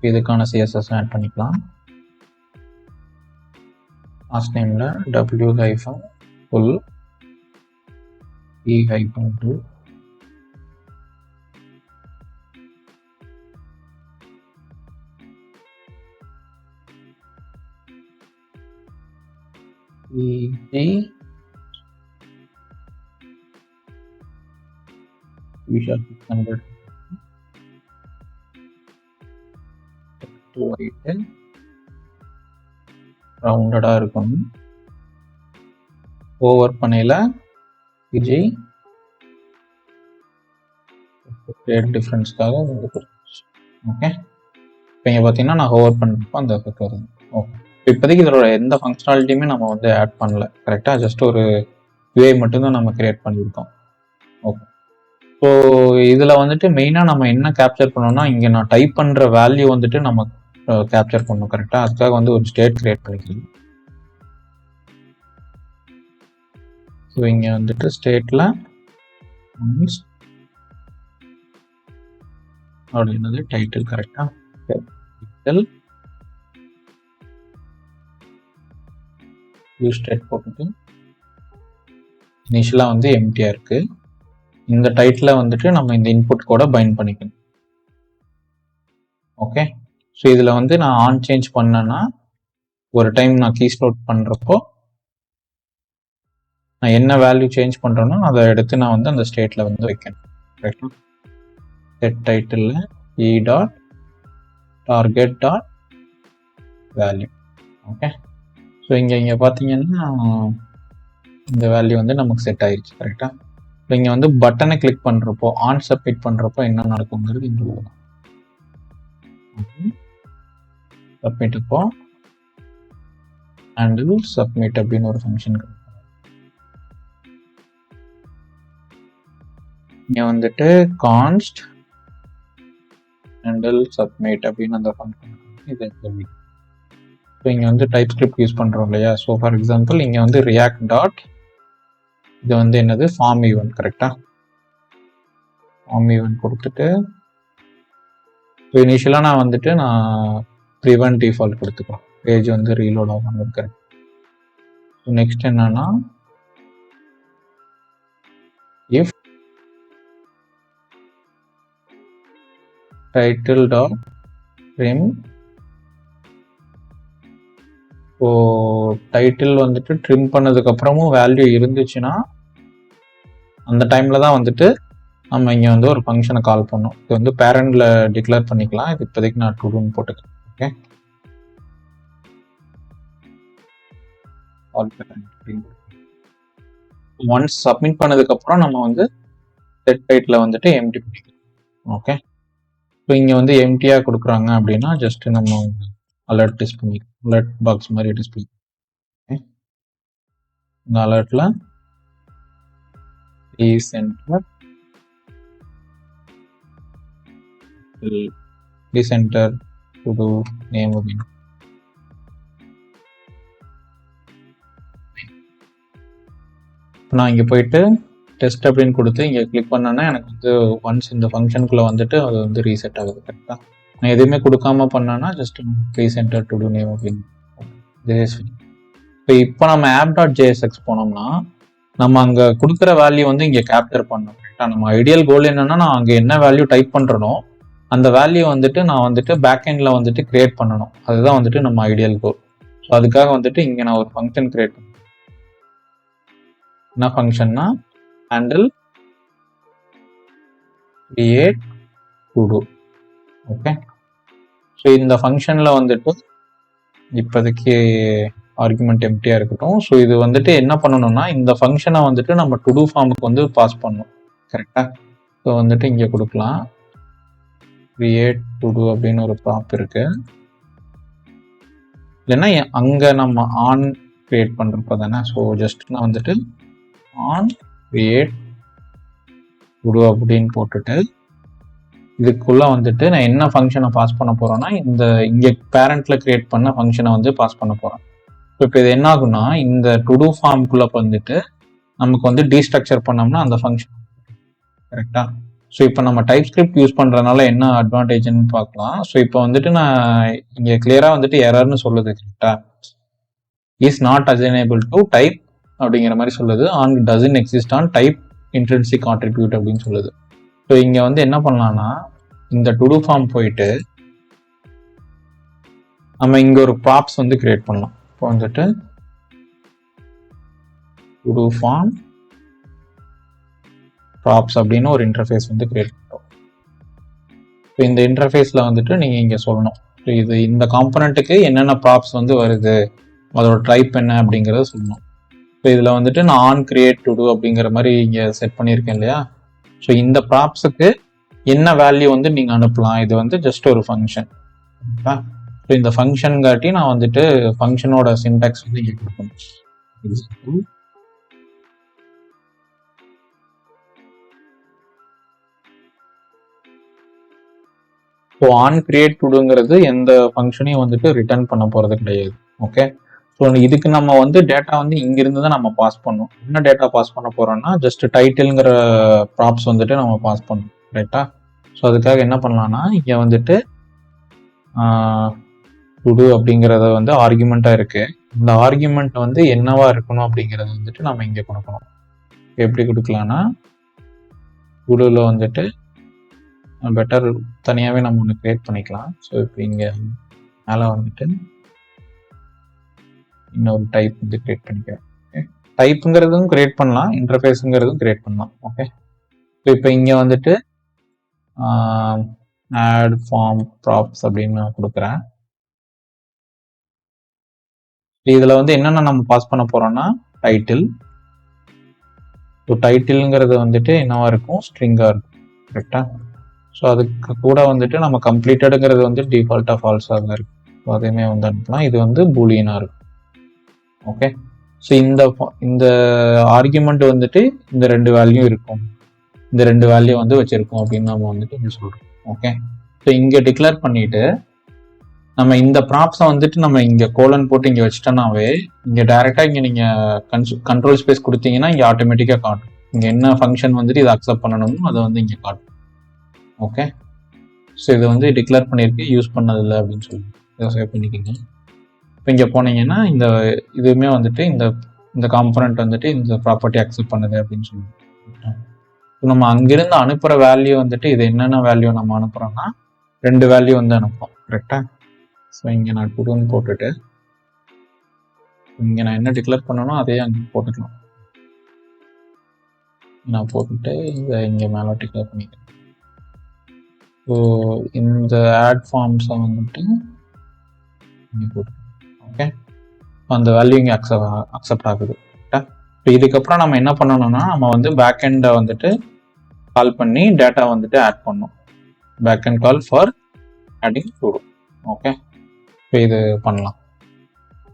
இதுக்கான CSS ஆட் பண்ணிக்கலாம். லாஸ்ட் நேம்ல w-full e-2 C#600 ரவுண்டடா இருக்கணும். ஓவர் பண்ணையில விஜய் டிஃபரன்ஸ்க்காக ஓகே. இப்போ இங்கே பார்த்தீங்கன்னா நான் ஓவர் பண்ணுறப்போ அந்த எஃபெக்ட் வருது. ஓகே, இப்போதைக்கு இதோட எந்த ஃபங்க்ஷனாலிட்டியுமே நம்ம வந்து ஆட் பண்ணல. கரெக்டாக ஜஸ்ட் ஒரு UI மட்டும்தான் நம்ம கிரியேட் பண்ணியிருக்கோம். ஓகே, ஸோ இதில் வந்துட்டு மெயினாக நம்ம என்ன கேப்சர் பண்ணோம்னா, இங்கே நான் டைப் பண்ணுற வேல்யூ வந்துட்டு நம்ம கேப்சர் பண்ணணும். கரெக்டாக அதுக்காக வந்து ஒரு ஸ்டேட் கிரியேட் பண்ணிக்கலாம். ஸோ இங்கே வந்துட்டு ஸ்டேட்டில் அப்படின்னது டைட்டில். கரெக்டாக டைட்டில் யூஸ் ஸ்டேட் போட்டுட்டு இனிஷியலாக வந்து எம்டியாக இருக்குது. இந்த டைட்டில் வந்துட்டு நம்ம இந்த இன்புட் கூட பைண்ட் பண்ணிக்கணும். ஓகே, ஸோ இதில் வந்து நான் ஆன் சேஞ்ச் பண்ணேன்னா ஒரு டைம் நான் கீ ஸ்லோட் பண்ணுறப்போ நான் என்ன வேல்யூ சேஞ்ச் பண்ணுறேனோ அதை எடுத்து நான் வந்து அந்த ஸ்டேட்டில் வந்து வைக்கணும். கரெக்டாக செட் டைட்டிலில் e dot target dot value. Okay, so இங்கே பார்த்தீங்கன்னா இந்த வேல்யூ வந்து நமக்கு செட் ஆயிடுச்சு. கரெக்டாக இப்போ இங்கே வந்து பட்டனை கிளிக் பண்ணுறப்போ ஆன் சப்மிட் பண்ணுறப்போ என்ன நடக்குங்கிறது இங்கே சப்மிட் அப்போ ஹேண்டில் சப்மிட் அப்படின்னு ஒரு ஃபங்க்ஷன் இங்கே வந்துட்டு கான்ஸ்ட் ஹேண்டில் சப்மிட் அப்படின்னு அந்த ஃபங்க்ஷன் இதை சொல்லி. ஸோ இங்கே வந்து டைப் ஸ்கிரிப்ட் யூஸ் பண்ணுறோம் இல்லையா. ஸோ ஃபார் எக்ஸாம்பிள் இங்கே வந்து ரியாக்ட் டாட் இது வந்து என்னது ஃபார்ம் ஈவெண்ட். கரெக்டாக ஃபார்ம் ஈவெண்ட் கொடுத்துட்டு ஸோ இனிஷியலாக நான் வந்துட்டு நான் ப்ரிவென்ட் டிஃபால்ட் கொடுத்துக்கிறேன். பேஜ் வந்து ரீலோட் ஆகாமல் இருக்கிறேன். ஸோ நெக்ஸ்ட் என்னன்னா if title dot trim. So title வந்துட்டு ட்ரிம் பண்ணதுக்கு அப்புறமும் வேல்யூ இருந்துச்சுன்னா அந்த டைம்ல தான் வந்துட்டு நம்ம இங்கே வந்து ஒரு ஃபங்க்ஷனை கால் பண்ணோம். இது வந்து பேரண்ட்ல டிக்ளேர் பண்ணிக்கலாம். இது இப்போதைக்கு நான் டுடூன்னு போட்டுக்கிறேன். ஓகே, ஒன்ஸ் சப்மிட் பண்ணதுக்கு அப்புறம் நம்ம வந்து செட் டைட்டில் வந்துட்டு எம்டி பண்ணிக்கலாம். ஓகே, ஸோ இங்கே வந்து எம்டியாக கொடுக்குறாங்க அப்படின்னா ஜஸ்ட் நம்ம அலர்ட் டிஸ்பிளே அலர்ட் பாக்ஸ் மாதிரி டிஸ்பிளே. இந்த அலர்ட்ல decenter to do name again. நான் இங்கே போயிட்டு டெஸ்ட் அப்படின்னு கொடுத்து இங்கே கிளிக் பண்ணேன்னா எனக்கு வந்து ஒன்ஸ் இந்த ஃபங்க்ஷனுக்குள்ளே வந்துட்டு அது வந்து ரீசெட் ஆகுது. கரெக்டாக நான் எதுவுமே கொடுக்காம பண்ணேன்னா just recenter to do name அப்படின்னு. இப்போ நம்ம app.jsx போனோம்னா நம்ம அங்கே கொடுக்குற வேல்யூ வந்து இங்கே கேப்சர் பண்ணணும். கரெக்டாக நம்ம ஐடியல் கோல் என்னன்னா நான் அங்கே என்ன வேல்யூ டைப் பண்ணுறனோ அந்த வேல்யூ வந்துட்டு நான் வந்துட்டு பேக் எண்ட்ல வந்துட்டு கிரியேட் பண்ணணும். அதுதான் வந்துட்டு நம்ம ஐடியல் கோல். ஸோ அதுக்காக வந்துட்டு இங்கே நான் ஒரு ஃபங்க்ஷன் கிரியேட் பண்ணேன். என்ன ஃபங்க்ஷன்னா handle create to. Okay, so இந்த ஃபங்க்ஷன்ல வந்துட்டு இப்போதைக்கு ஆர்குமெண்ட் எம்டியாக இருக்கட்டும். ஸோ இது வந்துட்டு என்ன பண்ணணும்னா இந்த ஃபங்க்ஷனை வந்துட்டு நம்ம டு டூ ஃபார்முக்கு வந்து பாஸ் பண்ணணும். கரெக்டாக? ஸோ வந்துட்டு இங்கே கொடுக்கலாம் கிரியேட் டு டூ அப்படின்னு ஒரு ப்ராப் இருக்கு. இல்லைன்னா அங்கே நம்ம ஆன் கிரியேட் பண்ணுறப்ப தானே. ஸோ ஜஸ்ட் நான் வந்துட்டு ஆன் கிரியேட் டு டூ அப்படின்னு போட்டுட்டு இதுக்குள்ள வந்துட்டு நான் என்ன ஃபங்க்ஷனை பாஸ் பண்ண போறேன்னா இந்த இங்கே பேரண்ட்ல கிரியேட் பண்ண ஃபங்க்ஷனை வந்து பாஸ் பண்ண போறேன். இப்போ இது என்ன ஆகும்னா இந்த டு டூ ஃபார்முக்குள்ள வந்துட்டு நமக்கு வந்து டீஸ்ட்ரக்சர் பண்ணோம்னா அந்த ஃபங்க்ஷன் கரெக்டா. ஸோ இப்போ நம்ம டைப் ஸ்கிரிப்ட் யூஸ் பண்றதுனால என்ன அட்வான்டேஜ்னு பார்க்கலாம். ஸோ இப்போ வந்துட்டு நான் இங்கே கிளியரா வந்துட்டு எரர்னு சொல்லுது. கரெக்டா, is not assignable to type அப்படிங்கிற மாதிரி சொல்லுது. On doesn't exist on type intrinsic attribute அப்படின்னு சொல்லுது. ஸோ இங்கே வந்து என்ன பண்ணலாம்னா இந்த டு டூ ஃபார்ம் போயிட்டு நம்ம இங்கே ஒரு ப்ராப்ஸ் வந்து கிரியேட் பண்ணலாம். இப்போ வந்துட்டு டு டூ ஃபார்ம் ப்ராப்ஸ் அப்படின்னு ஒரு இன்டர்ஃபேஸ் வந்து கிரியேட் பண்ணுறோம். இப்போ இந்த இன்டர்ஃபேஸில் வந்துட்டு நீங்கள் இங்கே சொல்லணும் இது இந்த காம்பனண்ட்டுக்கு என்னென்ன ப்ராப்ஸ் வந்து வருது, அதோட டைப் என்ன அப்படிங்கிறத சொல்லணும். இப்போ இதில் வந்துட்டு நான் ஆன் கிரியேட் டு டூ அப்படிங்கிற மாதிரி இங்கே செட் பண்ணியிருக்கேன் இல்லையா. ஸோ இந்த ப்ராப்ஸுக்கு என்ன வேல்யூ வந்து நீங்கள் அனுப்பலாம். இது வந்து ஜஸ்ட் ஒரு ஃபங்க்ஷன். ஸோ இந்த ஃபங்க்ஷன் காட்டி நான் வந்துட்டு ஃபங்க்ஷனோட சின்டாக்ஸ் வந்து இங்கே கொடுக்கணும். எக்ஸாம்பிள் ஸோ ஆன் கிரியேட் டுங்கிறது எந்த ஃபங்க்ஷனையும் வந்துட்டு ரிட்டர்ன் பண்ண போகிறது கிடையாது. ஓகே, ஸோ இதுக்கு நம்ம வந்து டேட்டா வந்து இங்கிருந்து தான் நம்ம பாஸ் பண்ணோம். என்ன டேட்டா பாஸ் பண்ண போறோம்னா ஜஸ்ட் டைட்டில்ங்கிற ப்ராப்ஸ் வந்துட்டு நம்ம பாஸ் பண்ணோம். ரைட்டா? ஸோ அதுக்காக என்ன பண்ணலாம்னா இங்கே வந்துட்டு டு டூ அப்படிங்கிறத வந்து ஆர்குமெண்ட்டாக இருக்கு. இந்த ஆர்குமெண்ட் வந்து என்னவா இருக்கணும் அப்படிங்கிறத வந்துட்டு நம்ம இங்கே கொடுக்கணும். எப்படி கொடுக்கலாம்னா டு டூல வந்துட்டு பெட்டர் தனியாகவே நம்ம ஒன்று கிரியேட் பண்ணிக்கலாம். ஸோ இப்போ இங்கே மேலே வந்துட்டு இன்னொரு டைப் வந்து கிரியேட் பண்ணிக்கிறேன். ஓகே, டைப்புங்கிறதும் கிரியேட் பண்ணலாம், இன்டர்ஃபேஸுங்கிறதும் கிரியேட் பண்ணலாம். ஓகே, ஸோ இப்போ இங்கே வந்துட்டு ஆட் ஃபார்ம் ப்ராப்ஸ் அப்படின்னு நான் கொடுக்குறேன். இதில் வந்து என்னென்ன நம்ம பாஸ் பண்ண போறோம்னா டைட்டில். ஸோ டைட்டில்ங்கிறது வந்துட்டு என்னவா இருக்கும், ஸ்ட்ரிங்காக இருக்கும். கரெக்டா? ஸோ அதுக்கு கூட வந்துட்டு நம்ம கம்ப்ளீட்டடுங்கிறது வந்து டிஃபால்ட்டாக ஃபால்ஸாக தான் இருக்கும். ஸோ அதையுமே வந்து அனுப்பலாம். இது வந்து பூலியனாக இருக்கும். ஓகே, ஸோ இந்த ஆர்குமெண்ட் வந்துட்டு இந்த ரெண்டு வேல்யூ இருக்கும், இந்த ரெண்டு வேல்யூ வந்து வச்சிருக்கோம் அப்படின்னு நம்ம வந்துட்டு இங்கே சொல்றோம். ஓகே, ஸோ இங்கே டிக்ளேர் பண்ணிட்டு நம்ம இந்த ப்ராப்ஸை வந்துட்டு நம்ம இங்கே கோலன் போட்டு இங்கே வச்சுட்டோம்னாவே இங்கே டைரெக்டாக இங்கே நீங்கள் கண்ட்ரோல் ஸ்பேஸ் கொடுத்தீங்கன்னா இங்கே ஆட்டோமேட்டிக்காக காட்டும். இங்கே என்ன ஃபங்க்ஷன் வந்துட்டு இதை அக்செப்ட் பண்ணணுமோ அதை வந்து இங்கே காட்டும். ஓகே, ஸோ இதை வந்து டிக்ளேர் பண்ணியிருக்கு, யூஸ் பண்ணதில்லை அப்படின்னு சொல்லி இதை சேவ் பண்ணிக்கிங்க. இப்போ இங்கே போனீங்கன்னா இந்த இதுவுமே வந்துட்டு இந்த காம்பனண்ட் வந்துட்டு இந்த ப்ராப்பர்ட்டி அக்செப்ட் பண்ணுது அப்படின்னு சொல்லி நம்ம அங்கிருந்து அனுப்புகிற வேல்யூ வந்துட்டு இது என்னென்ன வேல்யூ நம்ம அனுப்புகிறோம்னா ரெண்டு வேல்யூ வந்து அனுப்போம். கரெக்டாக? ஸோ இங்கே நான் டுன்னு போட்டுட்டு இங்கே நான் என்ன டிக்ளேர் பண்ணணும் அதே அங்கே போட்டுக்கலாம். நான் போட்டுட்டு இங்கே மேலே டிக்ளேர் பண்ணிக்கிறேன். ஸோ இந்த ஆட் ஃபார்ம்ஸை வந்துட்டு இங்கே போட்டுக்கலாம். ஓகே, அந்த வேல்யூ இங்கே அக்செப்ட் ஆகுது. கரெக்டாக? இப்போ இதுக்கப்புறம் நம்ம என்ன பண்ணணும்னா நம்ம வந்து பேக் எண்டை வந்துட்டு கால் பண்ணி டேட்டா வந்துட்டு ஆட் பண்ணணும். Back end call for adding to do. Okay, இப்போ இது பண்ணலாம்.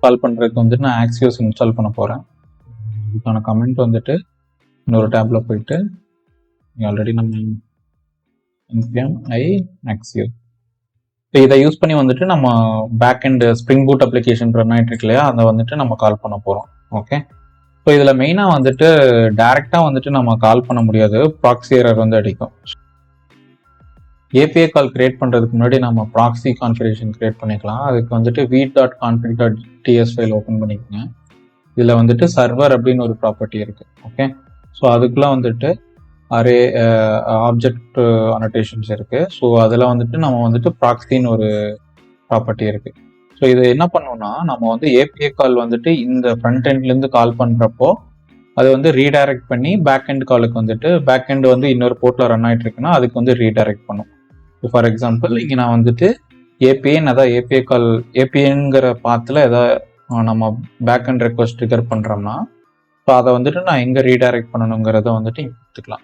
கால் பண்ணுறதுக்கு வந்துட்டு நான் ஆக்சியோஸ் இன்ஸ்டால் பண்ண போகிறேன். இதுக்கான கமெண்ட் வந்துட்டு இன்னொரு டேப்பில் போயிட்டு ஆல்ரெடி நம்ம npm i axio இதை யூஸ் பண்ணி வந்துட்டு நம்ம back end spring boot application run ஆகிட்டு இருக்கு இல்லையா, அதை வந்துட்டு நம்ம கால் பண்ண போகிறோம். ஓகே, ஸோ இதில் மெயினாக வந்துட்டு டைரெக்டாக வந்துட்டு நம்ம கால் பண்ண முடியாது, ப்ராக்ஸி எரர் வந்து அடிக்கும். ஏபிஐ கால் கிரியேட் பண்ணுறதுக்கு முன்னாடி நம்ம ப்ராக்ஸி கான்ஃபிகரேஷன் கிரியேட் பண்ணிக்கலாம். அதுக்கு வந்துட்டு v.config.ts ஃபைல் ஓப்பன் பண்ணிக்கோங்க. இதில் வந்துட்டு சர்வர் அப்படின்னு ஒரு ப்ராப்பர்ட்டி இருக்குது. ஓகே, ஸோ அதுக்குள்ளே வந்துட்டு அரே ஆப்ஜெக்ட் அனோட்டேஷன்ஸ் இருக்குது. ஸோ அதில் வந்துட்டு நம்ம வந்துட்டு ப்ராக்ஸின்னு ஒரு ப்ராப்பர்ட்டி இருக்குது. ஸோ இது என்ன பண்ணோம்னா நம்ம வந்து ஏபிஐ கால் வந்துட்டு இந்த ஃப்ரண்ட் எண்ட்லேருந்து கால் பண்ணுறப்போ அது வந்து ரீடைரக்ட் பண்ணி பேக் எண்ட் காலுக்கு வந்துட்டு பேக் எண்ட் வந்து இன்னொரு போர்ட்டில் ரன் ஆகிட்டு இருக்குன்னா அதுக்கு வந்து ரீடைரக்ட் பண்ணும். ஸோ ஃபார் எக்ஸாம்பிள் இங்கே நான் வந்துட்டு ஏபிஐன்னு அதாவது ஏபிஐ கால் ஏபிஐங்கிற பாத்தில் ஏதாவது நம்ம பேக் அண்ட் ரெக்வஸ்ட் ட்ரிகர் பண்ணுறோம்னா, ஸோ அதை வந்துட்டு நான் எங்கே ரீடைரக்ட் பண்ணணுங்கிறத வந்துட்டு இங்கே எடுத்துக்கலாம்.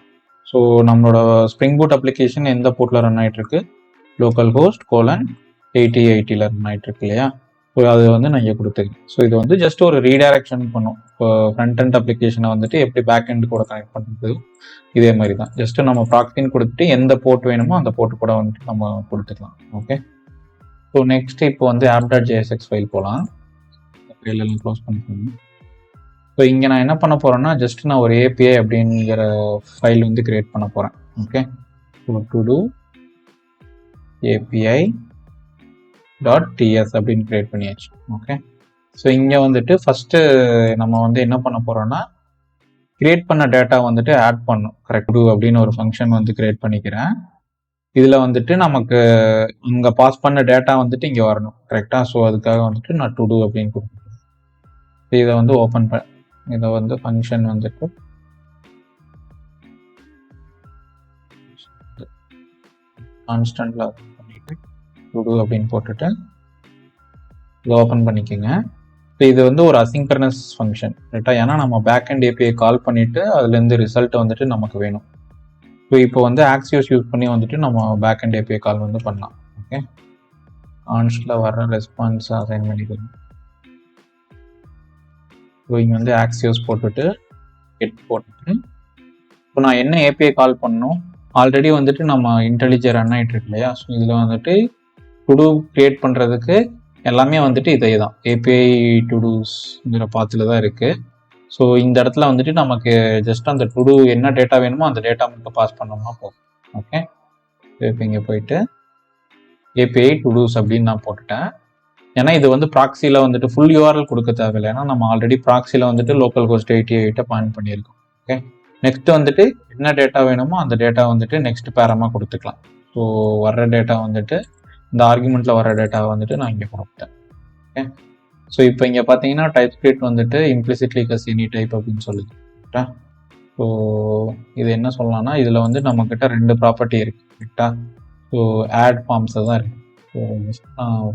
ஸோ நம்மளோட ஸ்ப்ரிங் பூட் அப்ளிகேஷன் எந்த போர்ட்டில் ரன் ஆகிட்டு இருக்கு, லோக்கல் ஹோஸ்ட் கோலன் 8080 ரன் ஆகிட்டு இருக்கு இல்லையா. ஸோ அது வந்து நான் இங்கே கொடுத்துருக்கேன். ஸோ இது வந்து ஜஸ்ட் ஒரு ரீடைரக்ஷன் பண்ணும். இப்போ ஃப்ரண்ட் அண்ட் அப்ளிகேஷனை வந்துட்டு எப்படி பேக் எண்ட் கூட கனெக்ட் பண்ணுறது இதே மாதிரி தான். ஜஸ்ட் நம்ம ப்ராக்ஸின்னு கொடுத்துட்டு எந்த போர்ட் வேணுமோ அந்த போர்ட் கூட வந்துட்டு நம்ம கொடுத்துக்கலாம். ஓகே. ஸோ நெக்ஸ்ட் இப்போ வந்து app.jsx ஃபைல் போகலாம். ஃபைல் எல்லாம் க்ளோஸ் பண்ணிக்கோங்க. ஸோ இங்கே நான் என்ன பண்ண போகிறேன்னா, ஜஸ்ட் நான் ஒரு ஏபிஐ அப்படிங்கிற ஃபைல் வந்து கிரியேட் பண்ண போகிறேன். Okay. So to do API .ts அப்படின்னு கிரியேட் பண்ணியாச்சு. ஓகே. ஸோ இங்கே வந்துட்டு ஃபஸ்ட்டு நம்ம வந்து என்ன பண்ண போகிறோன்னா, கிரியேட் பண்ண டேட்டா வந்துட்டு ஆட் பண்ணும். கரெக்ட் டூ அப்படின்னு ஒரு ஃபங்க்ஷன் வந்து கிரியேட் பண்ணிக்கிறேன். இதில் வந்துட்டு நமக்கு இங்கே பாஸ் பண்ண டேட்டா வந்துட்டு இங்கே வரணும். கரெக்டாக. ஸோ அதுக்காக வந்துட்டு நான் டு டூ அப்படின்னு கொடுத்துருக்கேன். இதை வந்து ஓப்பன் இதை வந்து ஃபங்க்ஷன் வந்துட்டு கான்ஸ்டன்ட்ல பண்ணிட்டு டு டூ அப்படின்னு போட்டுட்டு இதை ஓப்பன் பண்ணிக்கோங்க. இப்போ இது வந்து ஒரு அசிங்க்ரனஸ் ஃபங்க்ஷன் ரைட்டா. ஏன்னா நம்ம பேக் அண்ட் ஏபிஐ கால் பண்ணிட்டு அதுலேருந்து ரிசல்ட் வந்துட்டு நமக்கு வேணும். ஸோ இப்போ வந்து ஆக்சியோஸ் யூஸ் பண்ணி வந்துட்டு நம்ம பேக் அண்ட் ஏபிஐ கால் வந்து பண்ணலாம். ஓகே. கான்ஸ்ட்ல வர ரெஸ்பான்ஸ் அசைன் பண்ணிக்கணும். ஸோ இங்கே வந்து ஆக்சியோஸ் போட்டுட்டு கெட் போட்டுட்டு இப்போ நான் என்ன ஏபிஐ கால் பண்ணணும், ஆல்ரெடி வந்துட்டு நம்ம இன்டெலிஜென்ட் ரன் ஆகிட்டு இருக்கு இல்லையா. ஸோ இதில் வந்துட்டு டு டூ கிரியேட் பண்ணுறதுக்கு எல்லாமே வந்துட்டு இதே தான், ஏபிஐ டு டூஸ்ங்கிற பாத்தில் தான் இருக்குது. ஸோ இந்த இடத்துல வந்துட்டு நமக்கு ஜஸ்ட் அந்த டு டூ என்ன டேட்டா வேணுமோ அந்த டேட்டா மட்டும் பாஸ் பண்ணோம்னா போதும். ஓகே. இப்போ இங்கே போயிட்டு ஏபிஐ டு டூஸ் அப்படின்னு நான் போட்டுட்டேன். ஏன்னா இது வந்து ப்ராக்ஸியில் வந்துட்டு ஃபுல் யூஆர்எல் கொடுக்க தேவையில்லை. ஏன்னா நம்ம ஆல்ரெடி ப்ராக்ஸியில் வந்துட்டு லோக்கல் ஹோஸ்ட் 8080 பாயிண்ட் பண்ணியிருக்கோம். ஓகே. நெக்ஸ்ட் வந்துட்டு என்ன டேட்டா வேணுமோ அந்த டேட்டா வந்துட்டு நெக்ஸ்ட் பேரமாக கொடுத்துக்கலாம். ஸோ வர்ற டேட்டா வந்துட்டு இந்த ஆர்குமெண்ட்டில் வர டேட்டாவை வந்துட்டு நான் இங்கே கொடுத்தேன். ஓகே. ஸோ இப்போ இங்கே பார்த்தீங்கன்னா டைப் ஸ்கிரிப்ட் வந்துட்டு இம்ப்ளிசிட்லி கஸ் எனி டைப் அப்படின்னு சொல்லுது. கரெக்டா. ஸோ இது என்ன சொல்லலாம்னா, இதில் வந்து நம்மக்கிட்ட 2 ப்ராப்பர்ட்டி இருக்குது. கரெக்டா. ஸோ ஆட் ஃபார்ம்ஸை தான் இருக்குது. ஸோ நான்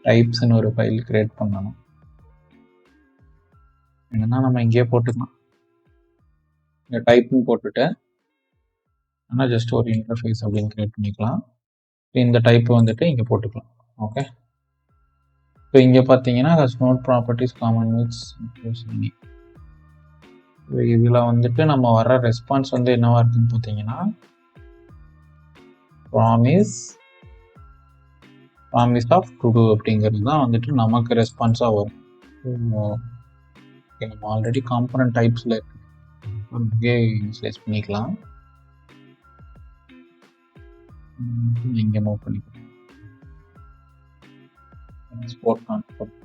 டைப்ஸ்ன்னு ஒரு ஃபைல் கிரியேட் பண்ணணும். என்னன்னா நம்ம இங்கேயே போட்டுக்கலாம். இங்கே டைப்னு போட்டுட்டு ஆனால் ஜஸ்ட் ஒரு இன்டர்ஃபேஸ் அப்படின்னு கிரியேட் பண்ணிக்கலாம். இந்த டைப் வந்துட்டு இங்கே போட்டுக்கலாம். ஓகே. இப்போ இங்கே பார்த்தீங்கன்னா நோட் ப்ராப்பர்ட்டிஸ் காமன் வித் இதில் வந்துட்டு நம்ம வர ரெஸ்பான்ஸ் வந்து என்னவா இருக்குன்னு பார்த்தீங்கன்னா, ப்ராமிஸ் ஆஃப் டு டூ அப்படிங்கிறது தான் வந்துட்டு நமக்கு ரெஸ்பான்ஸாக வரும். நம்ம ஆல்ரெடி காம்பனன்ட் டைப்ஸில் இருக்கு, இங்கே இனிஷியலைஸ் பண்ணிக்கலாம். இங்கே மூவ் பண்ணிக்கலாம். எக்ஸ்போர்ட் கான்செப்ட்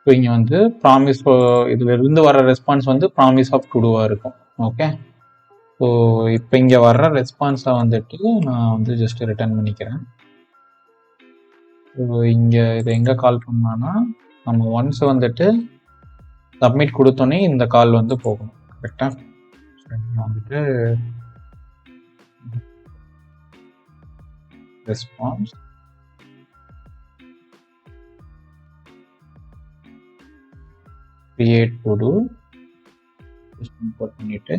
ஸோ இங்கே வந்து ப்ராமிஸ், இதுல இருந்து வர ரெஸ்பான்ஸ் வந்து ப்ராமிஸ் ஆஃப் டு டூவாக இருக்கும். ஓகே. ஸோ இப்போ இங்கே வர்ற ரெஸ்பான்ஸை வந்துட்டு நான் வந்து ஜஸ்ட் ரிட்டர்ன் பண்ணிக்கிறேன். ஸோ இங்கே இதை எங்கே கால் பண்ணான்னா, நம்ம ஒன்ஸ் வந்துட்டு சப்மிட் கொடுத்தோன்னே இந்த கால் வந்து போகணும். கரெக்டாக. வந்துட்டு response create to do import பண்ணிட்டு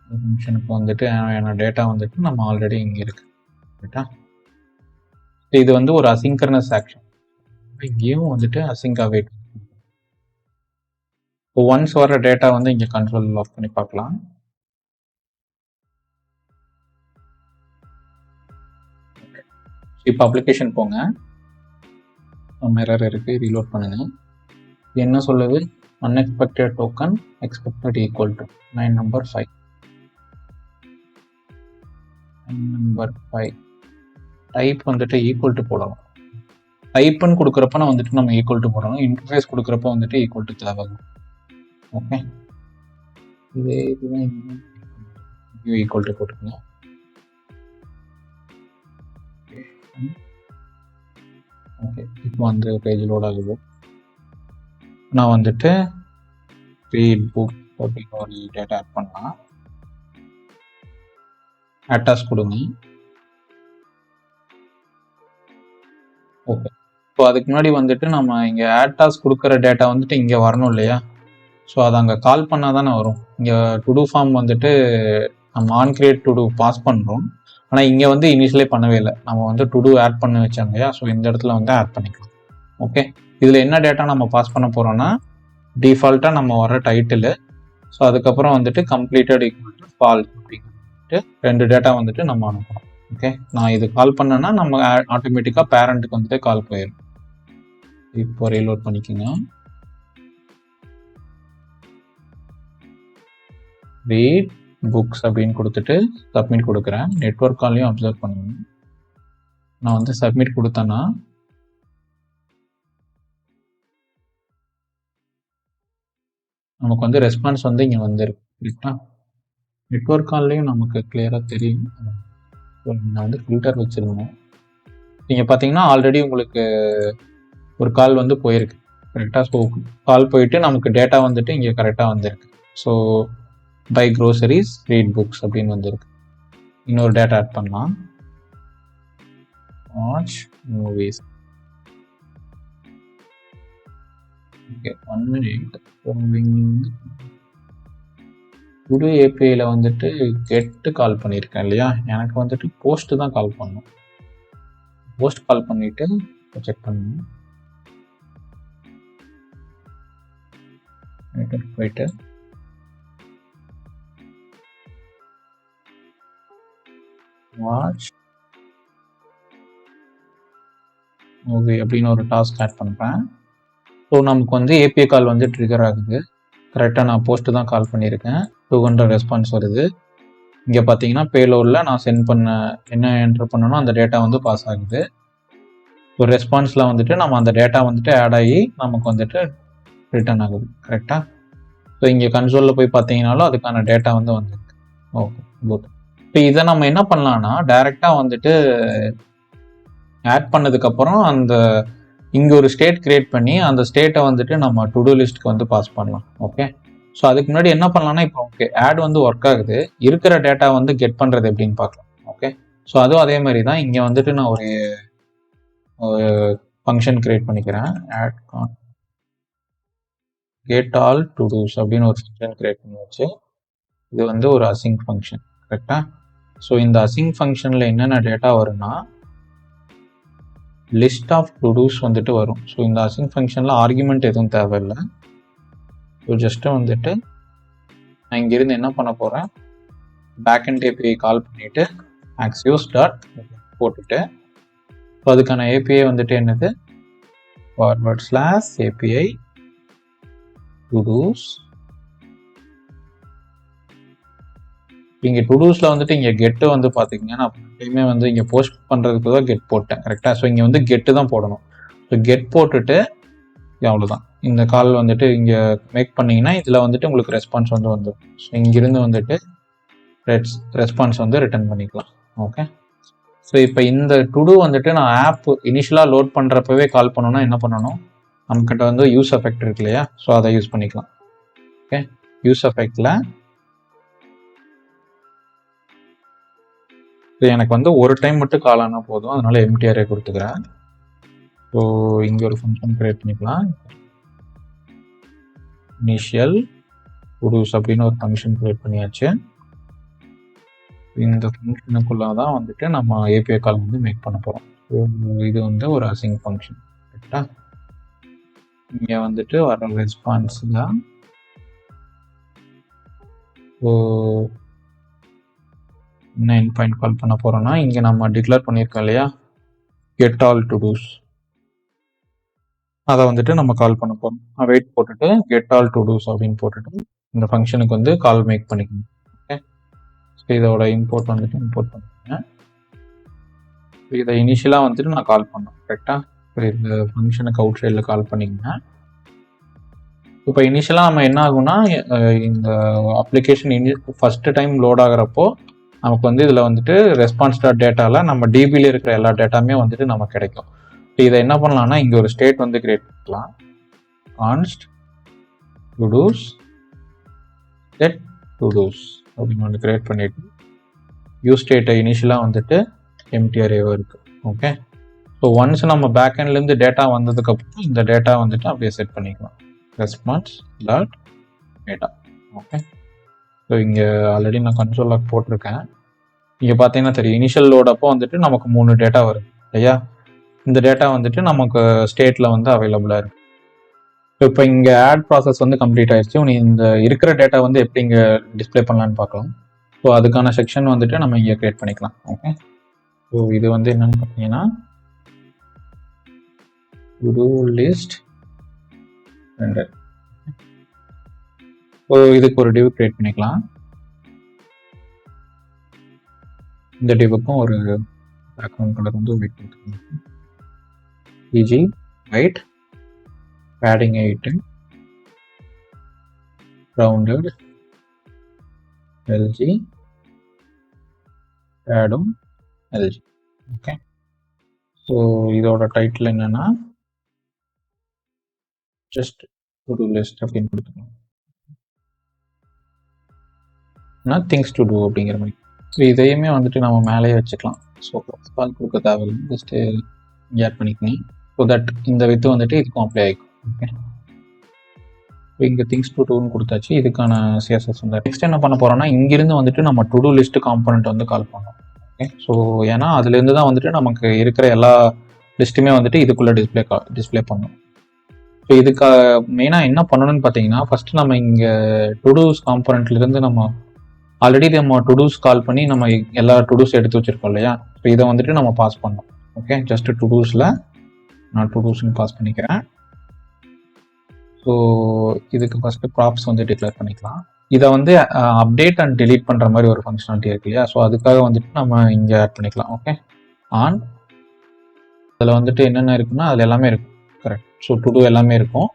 ஃபங்க்ஷனுக்கு வந்துட்டு என்ன டேட்டா வந்துட்டு நம்ம ஆல்ரெடி இங்கே இருக்கு. கரெக்டா. இது வந்து ஒரு அசிங்க்ரனஸ் ஆக்ஷன். இங்கேயும் வந்துட்டு அசிங்க் அவைட். இப்போ ஒன்ஸ் வர டேட்டா வந்து இங்கே கண்ட்ரோல் ஆஃப் பண்ணி பார்க்கலாம். இப்போ அப்ளிகேஷன் போங்க, எரர் இருக்கு, ரீலோட் பண்ணுங்க. என்ன சொல்லுது, unexpected token expected equal to 9 number 5. Number 5 type வந்துட்டு ஈக்குவல் டு போடலாம். டைப்னு கொடுக்குறப்ப நான் வந்துட்டு நம்ம ஈக்குவல் டு போடணும். இன்டர்ஃபேஸ் கொடுக்குறப்ப வந்துட்டு ஈக்குவல் டு தேவைப்படும். ஓகே. இதே இதுதான் ஈக்குவல் டு போட்டுக்கணும். ஓகே, இப்போ வந்து பேஜ் லோட் ஆகுது. நான் வந்துட்டு ரீட் புக் அப்படின்னு ஒரு டேட்டா ஆட் பண்ணலாம். ஆட்டாஸ் கொடுங்க. ஓகே, ஸோ அதுக்கு முன்னாடி வந்துட்டு நம்ம இங்கே ஆட்டாஸ் கொடுக்குற டேட்டா வந்துட்டு இங்கே வரணும் இல்லையா? ஸோ அதை அங்கே கால் பண்ணால் தானே வரும். இங்கே டு டூ ஃபார்ம் வந்துட்டு நம்ம on create to do pass பண்ணுறோம். ஆனால் இங்கே வந்து இனிஷியலே பண்ணவே இல்லை. நம்ம வந்து டு டூ ஆட் பண்ண வச்சோம் இல்லையா? ஸோ இந்த இடத்துல வந்து ஆட் பண்ணிக்கலாம். ஓகே, இதில் என்ன டேட்டா நம்ம பாஸ் பண்ண போகிறோம்னா டிஃபால்ட்டாக நம்ம வர டைட்டிலு, ஸோ அதுக்கப்புறம் வந்துட்டு கம்ப்ளீட்டட் ஈக்குவல் டு ஃபால்ஸ் அப்படின்ட்டு 2 டேட்டா வந்துட்டு நம்ம அனுப்பணும். ஓகே, நான் இது கால் பண்ணேன்னா நம்ம ஆட்டோமேட்டிக்காக பேரண்ட்டுக்கு வந்துட்டு கால் போயிடும். இப்போ ரீலோட் பண்ணிக்கோங்க. ரீட் புக்ஸ் அப்படின்னு கொடுத்துட்டு சப்மிட் கொடுக்குறேன். நெட்வொர்க் காலையும் அப்சர்வ் பண்ணுங்க. நான் வந்து சப்மிட் கொடுத்தேன்னா நமக்கு வந்து ரெஸ்பான்ஸ் வந்து இங்கே வந்துருக்கு. கரெக்டா? நெட்வொர்க் கால்லையும் நமக்கு கிளியராக தெரியும். நான் வந்து ஃபில்டர் வச்சுருந்தேன். நீங்கள் பார்த்தீங்கன்னா ஆல்ரெடி உங்களுக்கு ஒரு கால் வந்து போயிருக்கு. கரெக்டாக? ஸோ கால் போயிட்டு நமக்கு டேட்டா வந்துட்டு இங்கே கரெக்டாக வந்திருக்கு. So buy groceries read books அப்படின்னு வந்திருக்கு. இன்னொரு டேட்டா ஆட் பண்ணலாம். Watch movies. Okay, 1 minute. புது ஏபிஐல வந்துட்டு கெட்டு கால் பண்ணியிருக்கேன் இல்லையா? எனக்கு வந்துட்டு போஸ்ட் தான் கால் பண்ணணும். போஸ்ட் கால் பண்ணிட்டு செக் பண்ணணும். போயிட்டு வாட்ச் மூவி அப்படின்னு ஒரு டாஸ்க் ஆட் பண்ணுறேன். ஸோ நமக்கு வந்து ஏபிஐ கால் வந்து ட்ரிகர் ஆகுது. கரெக்டாக நான் போஸ்ட்டு தான் கால் பண்ணியிருக்கேன். 200 ரெஸ்பான்ஸ் வருது. இங்கே பார்த்தீங்கன்னா பேலோடில் நான் சென்ட் பண்ண என்ன என்டர் பண்ணனோ அந்த டேட்டா வந்து பாஸ் ஆகுது. ஒரு ரெஸ்பான்ஸில் வந்துட்டு நம்ம அந்த டேட்டா வந்துட்டு ஆட் ஆகி நமக்கு வந்துட்டு ரிட்டர்ன் ஆகுது. கரெக்டாக? ஸோ இங்கே கன்சோலில் போய் பார்த்தீங்கன்னாலும் அதுக்கான டேட்டா வந்து வந்துருக்கு. Okay, good. இப்போ இதை நம்ம என்ன பண்ணலான்னா டைரெக்டாக வந்துட்டு ஆட் பண்ணதுக்கப்புறம் அந்த இங்கே ஒரு ஸ்டேட் கிரியேட் பண்ணி அந்த ஸ்டேட்டை வந்துட்டு நம்ம டு டூ லிஸ்ட்டுக்கு வந்து பாஸ் பண்ணலாம். ஓகே, ஸோ அதுக்கு முன்னாடி என்ன பண்ணலாம்னா இப்போ ஓகே ஆட் வந்து ஒர்க் ஆகுது. இருக்கிற டேட்டா வந்து கெட் பண்ணுறது எப்படின்னு பார்க்கலாம். ஓகே, ஸோ அதுவும் அதே மாதிரி தான். இங்கே வந்துட்டு நான் ஒரு ஃபங்க்ஷன் கிரியேட் பண்ணிக்கிறேன். Add get all to dos அப்படின்னு ஒரு ஃபங்க்ஷன் கிரியேட் பண்ணி வச்சு இது வந்து ஒரு அசிங் ஃபங்க்ஷன். கரெக்டாக? ஸோ இந்த அசிங் ஃபங்க்ஷனில் என்னென்ன டேட்டா வரும்னா லிஸ்ட் ஆஃப் டு டூஸ் வந்துட்டு வரும். ஸோ இந்த அசிங் ஃபங்க்ஷனில் ஆர்குமெண்ட் எதுவும் தேவையில்லை. ஸோ ஜஸ்ட்டு வந்துட்டு நான் இங்கேருந்து என்ன பண்ண போகிறேன், பேக்அண்ட் ஏபிஐ கால் பண்ணிவிட்டு axios டாட் போட்டுட்டு ஸோ அதுக்கான ஏபிஐ வந்துட்டு என்னது /API to do's. இங்கே டு டூஸில் வந்துட்டு இங்கே கெட்டு வந்து பார்த்தீங்கன்னா நான் எப்பயுமே வந்து இங்கே போஸ்ட் பண்ணுறதுக்கு தான் கெட் போட்டேன். கரெக்டாக? ஸோ இங்கே வந்து கெட்டு தான் போடணும். ஸோ கெட் போட்டுட்டு அவ்வளோதான். இந்த கால் வந்துட்டு இங்கே மேக் பண்ணிங்கன்னா இதில் வந்துட்டு உங்களுக்கு ரெஸ்பான்ஸ் வந்து வந்துடும். ஸோ இங்கிருந்து வந்துட்டு ரெஸ்பான்ஸ் வந்து ரிட்டர்ன் பண்ணிக்கலாம். ஓகே, ஸோ இப்போ இந்த டு டூ வந்துட்டு நான் ஆப் இனிஷியலாக லோட் பண்ணுறப்பவே கால் பண்ணணும்னா என்ன பண்ணணும், நம்மக்கிட்ட வந்து யூஸ் எஃபெக்ட் இருக்கு இல்லையா? ஸோ அதை யூஸ் பண்ணிக்கலாம். ஓகே, யூஸ் எஃபெக்டில் எனக்கு வந்து ஒரு டைம் மட்டும் கால் ஆனால் போதும். அதனால எம்டிஆரே கொடுத்துக்கிறேன். ஸோ இங்கே ஒரு ஃபங்க்ஷன் கிரியேட் பண்ணிக்கலாம். இனிஷியல் டுடூஸ் அப்படின்னு ஒரு ஃபங்க்ஷன் கிரியேட் பண்ணியாச்சு. இந்த ஃபங்க்ஷனுக்குள்ளே தான் வந்துட்டு நம்ம ஏபிஐ கால் வந்து மேக் பண்ண போகிறோம். ஸோ இது வந்து ஒரு அசிங் ஃபங்க்ஷன். கரெக்டாக? இங்கே வந்துட்டு வர ரெஸ்பான்ஸ் தான் ஸோ என்ன எண்ட் பாயிண்ட் கால் பண்ண போகிறோன்னா இங்கே நம்ம டிக்ளேர் பண்ணியிருக்கோம் இல்லையா கெட் ஆல் டு டூஸ், அதை வந்துட்டு நம்ம கால் பண்ண போகிறோம். வெயிட் போட்டுட்டு கெட் ஆல் டு டூஸ் அப்படின்னு போட்டுட்டு இந்த ஃபங்க்ஷனுக்கு வந்து கால் மேக் பண்ணிக்கணும். ஓகே, ஸோ இதோட இம்போர்ட் வந்துட்டு இம்போர்ட் பண்ணிக்கோங்க. இதை இனிஷியலாக வந்துட்டு நான் கால் பண்ணேன். கரெக்டாக? இப்போ இந்த ஃபங்க்ஷனுக்கு அவுட் சைடில் கால் பண்ணிக்கங்க. இப்போ இனிஷியலாக நம்ம என்ன ஆகும்னா இந்த அப்ளிகேஷன் ஃபஸ்ட்டு டைம் லோட் ஆகிறப்போ நமக்கு வந்து இதில் வந்துட்டு ரெஸ்பான்ஸ் டாட் டேட்டாவில் நம்ம டிபியில் இருக்கிற எல்லா டேட்டாமே வந்துட்டு நமக்கு கிடைக்கும். இதை என்ன பண்ணலாம்னா இங்கே ஒரு ஸ்டேட் வந்து கிரியேட் பண்ணிக்கலாம். கான்ஸ்ட் டுடூஸ் செட் டுடூஸ் அப்படின்னு வந்து கிரியேட் பண்ணிட்டு யூஸ் ஸ்டேட்டை இனிஷியலாக வந்துட்டு எம்டி அரேவாக இருக்குது. ஓகே, ஸோ ஒன்ஸ் நம்ம பேக்ஹெண்ட்லேருந்து டேட்டா வந்ததுக்கப்புறம் இந்த டேட்டா வந்துட்டு அப்படியே செட் பண்ணிக்கலாம். Response dot data. Okay, so இங்கே ஆல்ரெடி நான் கன்சோல் லாக் போட்டிருக்கேன். இங்கே பார்த்தீங்கன்னா தெரியும், இனிஷியல் லோட் அப்போ வந்துட்டு நமக்கு 3 டேட்டா வரும் இல்லையா. இந்த டேட்டா வந்துட்டு நமக்கு ஸ்டேட்டில் வந்து அவைலபிளாக இருக்குது. இப்போ இங்கே ஆட் ப்ராசஸ் வந்து கம்ப்ளீட் ஆயிடுச்சு. இந்த இருக்கிற டேட்டா வந்து எப்படி இங்கே டிஸ்பிளே பண்ணலான்னு பார்க்கலாம். ஸோ அதுக்கான செக்ஷன் வந்துட்டு நம்ம இங்கே கிரியேட் பண்ணிக்கலாம். ஓகே, ஸோ இது வந்து என்னன்னு பார்த்தீங்கன்னா to-do list render. ஸோ இதுக்கு ஒரு டிவ் கிரியேட் பண்ணிக்கலாம். இந்த டிவுக்கும் ஒரு பேக்ரவுண்ட் கலர் வந்து ஒயிட் கொடுத்துக்கலாம். EG white, padding 8, rounded, LG, shadow LG. Okay, so இதோட டைட்டில் என்னன்னா ஜஸ்ட் டு லிஸ்ட் அப்படின்னு கொடுத்துக்கலாம். திங்ஸ் டு டூ அப்படிங்கிற மாதிரி. ஸோ இதையுமே வந்துட்டு நம்ம மேலேயே வச்சுக்கலாம். ஸோ கால் கொடுக்க தேவையில்லை, ஜஸ்ட்டு ஆட் பண்ணிக்கலாம். ஸோ தட் இந்த வித்து வந்துட்டு இதுக்கும் அப்ளை ஆகிக்கும். ஓகே, ஸோ இங்கே திங்ஸ் டு டூன்னு கொடுத்தாச்சு. இதுக்கான சிஎஸ்எஸ் வந்து நெக்ஸ்ட் என்ன பண்ண போகிறோம்னா இங்கிருந்து வந்துட்டு நம்ம டு டூ லிஸ்ட் காம்பனண்ட் வந்து கால் பண்ணோம். ஓகே, ஸோ ஏன்னா அதுலேருந்து தான் வந்துட்டு நமக்கு இருக்கிற எல்லா லிஸ்ட்டுமே வந்துட்டு இதுக்குள்ளே டிஸ்பிளே பண்ணணும். ஸோ இதுக்கு மெயினாக என்ன பண்ணணும்னு பார்த்தீங்கன்னா ஃபஸ்ட்டு நம்ம இங்கே டுடூஸ் காம்பனண்ட்லேருந்து நம்ம ஆல்ரெடி நம்ம டுடூஸ் கால் பண்ணி நம்ம எல்லா டுடூஸ் எடுத்து வச்சுருக்கோம் இல்லையா. ஸோ இதை வந்துட்டு நம்ம பாஸ் பண்ணோம். ஓகே, ஜஸ்ட் டுடூஸில் நான் டுடூஸ்ன்னு பாஸ் பண்ணிக்கிறேன். ஸோ இதுக்கு ஃபஸ்ட்டு ப்ராப்ஸ் வந்து டிக்ளேர் பண்ணிக்கலாம். இதை வந்து அப்டேட் அண்ட் டெலீட் பண்ணுற மாதிரி ஒரு ஃபங்க்ஷனாலிட்டி இருக்கு இல்லையா. ஸோ அதுக்காக வந்துட்டு நம்ம இங்கே ஆட் பண்ணிக்கலாம். ஓகே, ஆன் அதில் வந்துட்டு என்னென்ன இருக்குன்னா அதில் எல்லாமே இருக்கும். கரெக்ட், ஸோ டுடூ எல்லாமே இருக்கும்.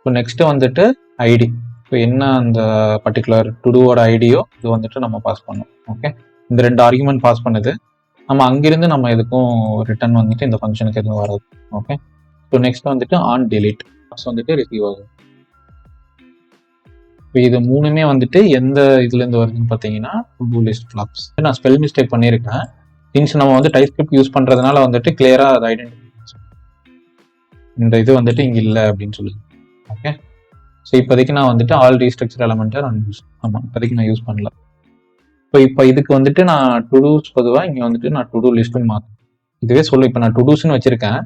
ஸோ நெக்ஸ்ட்டு வந்துட்டு ஐடி. ஸோ என்ன அந்த பர்டிகுலர் டுடூவோட ஐடியோ இது வந்துட்டு நம்ம பாஸ் பண்ணோம். ஓகே, இந்த 2 ஆர்குமெண்ட் பாஸ் பண்ணுது. நம்ம அங்கிருந்து நம்ம எதுக்கும் ரிட்டர்ன் வந்துட்டு இந்த ஃபங்க்ஷனுக்கு எதுவும் வராது. ஓகே, ஸோ நெக்ஸ்ட் வந்துட்டு ஆன் டெலீட் வந்துட்டு ரிசீவ் ஆகும். இப்போ இது 3மே வந்துட்டு எந்த இதுலேருந்து வருதுன்னு பார்த்தீங்கன்னா டு லிஸ்ட் ஃப்ளாப்ஸ். நான் ஸ்பெல் மிஸ்டேக் பண்ணியிருக்கேன். மீன்ஸ் நம்ம வந்து டைப் ஸ்கிரிப்ட் யூஸ் பண்ணுறதுனால வந்துட்டு கிளியராக அதை ஐடென்டிஃபை இந்த இது வந்துட்டு இங்கே இல்லை அப்படின்னு சொல்லுது. ஓகே, ஸோ இப்போதைக்கு நான் வந்துட்டு ஆல் ரீஸ்ட்ரக்சர் எலமெண்ட்டை நான் இப்போதைக்கு நான் யூஸ் பண்ணல. ஸோ இப்போ இதுக்கு வந்துட்டு நான் டுடூஸ் பொதுவாக இங்கே வந்துட்டு நான் டுடூ லிஸ்ட்டுன்னு மாற்றேன். இதுவே சொல்லு, இப்போ நான் டுடூஸ்ன்னு வச்சிருக்கேன்.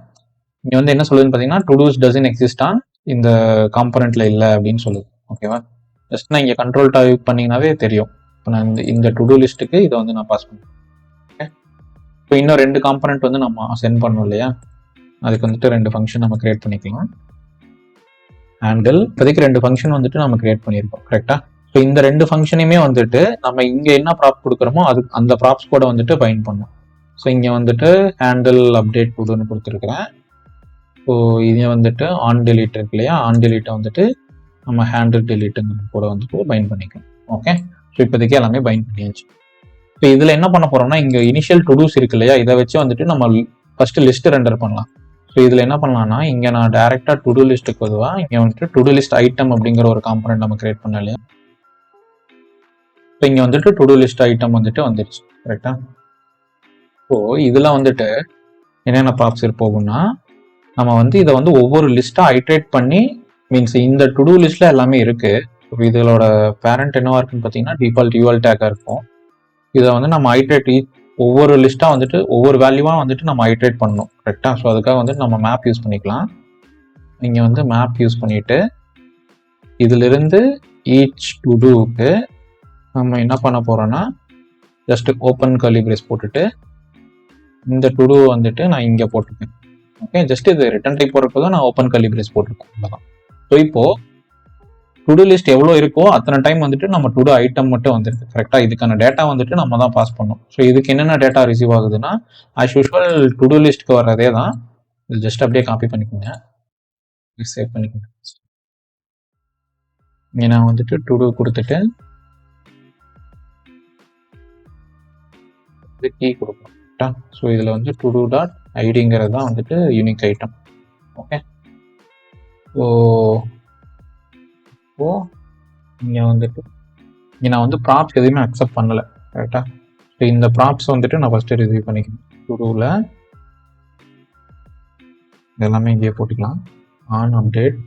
இங்கே வந்து என்ன சொல்லுதுன்னு பார்த்தீங்கன்னா டுடூஸ் டசன்ட் எக்ஸிஸ்ட் ஆன் இந்த காம்பனண்ட்ல இல்லை அப்படின்னு சொல்லுது. ஓகேவா, ஜஸ்ட் நான் இங்கே கண்ட்ரோல் டைப் பண்ணிங்கனாவே தெரியும். இப்போ நான் இந்த டுடூ லிஸ்ட்டுக்கு இதை வந்து நான் பாஸ் பண்ணுறேன். ஓகே, இப்போ இன்னும் 2 காம்பனண்ட் வந்து நம்ம சென்ட் பண்ணோம் இல்லையா. அதுக்கு வந்துட்டு 2 ஃபங்க்ஷன் நம்ம கிரியேட் பண்ணிக்கலாம். ஹேண்டில் இப்போதைக்கு 2 ஃபங்க்ஷன் வந்துட்டு நம்ம கிரியேட் பண்ணியிருக்கோம். கரெக்டா, ஸோ இந்த 2 ஃபங்க்ஷனையுமே வந்துட்டு நம்ம இங்கே என்ன ப்ராப் கொடுக்குறோமோ அது அந்த ப்ராப்ஸ் கூட வந்துட்டு பைண்ட் பண்ணோம். ஸோ இங்கே வந்துட்டு ஹேண்டில் அப்டேட் டுடூன்னு கொடுத்துருக்குறேன். ஸோ இங்கே வந்துட்டு ஆன் டெலீட் இருக்கு இல்லையா, ஆன் டெலீட்டை வந்துட்டு நம்ம ஹேண்டில் டெலீட்டுங்கிற கூட வந்துட்டு பைண்ட் பண்ணிக்கலாம். ஓகே, ஸோ இப்போதைக்கு எல்லாமே பைண்ட் பண்ணியாச்சு. ஸோ இதில் என்ன பண்ண போகிறோம்னா இங்கே இனிஷியல் டுடூஸ் இருக்கு இல்லையா, இதை வச்சு வந்துட்டு நம்ம ஃபஸ்ட்டு லிஸ்ட்டு ரெண்டர் பண்ணலாம். ஸோ இதில் என்ன பண்ணலாம்னா இங்கே நான் டேரெக்டாக டுடூ லிஸ்ட்டுக்கு பொதுவாக இங்கே வந்துட்டு டுடூ லிஸ்ட் ஐட்டம் அப்படிங்கிற ஒரு காம்பனண்ட் நம்ம கிரியேட் பண்ண இல்லையா. ஸோ இங்கே வந்துட்டு டுடூ லிஸ்ட் ஐட்டம் வந்துட்டு வந்துடுச்சு. கரெக்டாக, ஸோ இதில் வந்துட்டு என்னென்ன ப்ராப்ஸ் போகும்னா நம்ம வந்து இதை வந்து ஒவ்வொரு லிஸ்ட்டாக ஐட்ரேட் பண்ணி மீன்ஸ் இந்த டுடூ லிஸ்ட்டில் எல்லாமே இருக்குது. ஸோ இதோட பேரண்ட் என்னவா இருக்குன்னு பார்த்தீங்கன்னா டிஃபால்ட் யூஎல் டேக்காக இருக்கும். இதை வந்து நம்ம ஐட்ரேட் ஒவ்வொரு லிஸ்ட்டாக வந்துட்டு ஒவ்வொரு வேல்யூவாக வந்துட்டு நம்ம ஐட்ரேட் பண்ணணும். கரெக்டாக, ஸோ அதுக்காக வந்துட்டு நம்ம மேப் யூஸ் பண்ணிக்கலாம். இங்கே வந்து மேப் யூஸ் பண்ணிவிட்டு இதிலிருந்து ஈச் டுடூவுக்கு நம்ம என்ன பண்ண போகிறோன்னா ஜஸ்ட் ஓப்பன் கர்லி பிரேஸ் போட்டுட்டு இந்த டுடூ வந்துட்டு நான் இங்கே போட்டிருக்கேன். ஓகே, ஜஸ்ட் இது ரிட்டர்ன் டைப் போடுறப்போ தான் நான் ஓப்பன் கர்லி பிரேஸ் போட்டிருக்கேன். அவ்வளோதான். ஸோ இப்போது டுடூ லிஸ்ட் எவ்வளோ இருக்கோ அத்தனை டைம் வந்துட்டு நம்ம டுடூ ஐட்டம் மட்டும் வந்துருக்கு. கரெக்டாக, இதுக்கான டேட்டா வந்துட்டு நம்ம தான் பாஸ் பண்ணோம். ஸோ இதுக்கு என்னென்ன டேட்டா ரிசீவ் ஆகுதுன்னா ஆஸ் யூஷுவல் டுடூ லிஸ்ட்க்கு வர்றதே தான். இது ஜஸ்ட் அப்படியே காப்பி பண்ணிக்கோங்க, சேவ் பண்ணிக்கோங்க. இங்கே நான் வந்துட்டு டுடூ கொடுத்துட்டு வந்து கீ கொடுக்கணும். கரெக்டா? ஸோ இதில் வந்து டு டூ டாட் ஐடிங்கிறது தான் வந்துட்டு யூனிக் ஐட்டம். ஓகே, ஸோ இங்கே வந்துட்டு இங்கே நான் வந்து ப்ராப்ஸ் எதுவுமே அக்செப்ட் பண்ணலை. கரெக்டா? ஸோ இந்த ப்ராப்ஸ் வந்துட்டு நான் ஃபஸ்ட்டு ரிசீவ் பண்ணிக்கணும். டு டூவில் எல்லாமே இங்கேயே போட்டுக்கலாம். On update,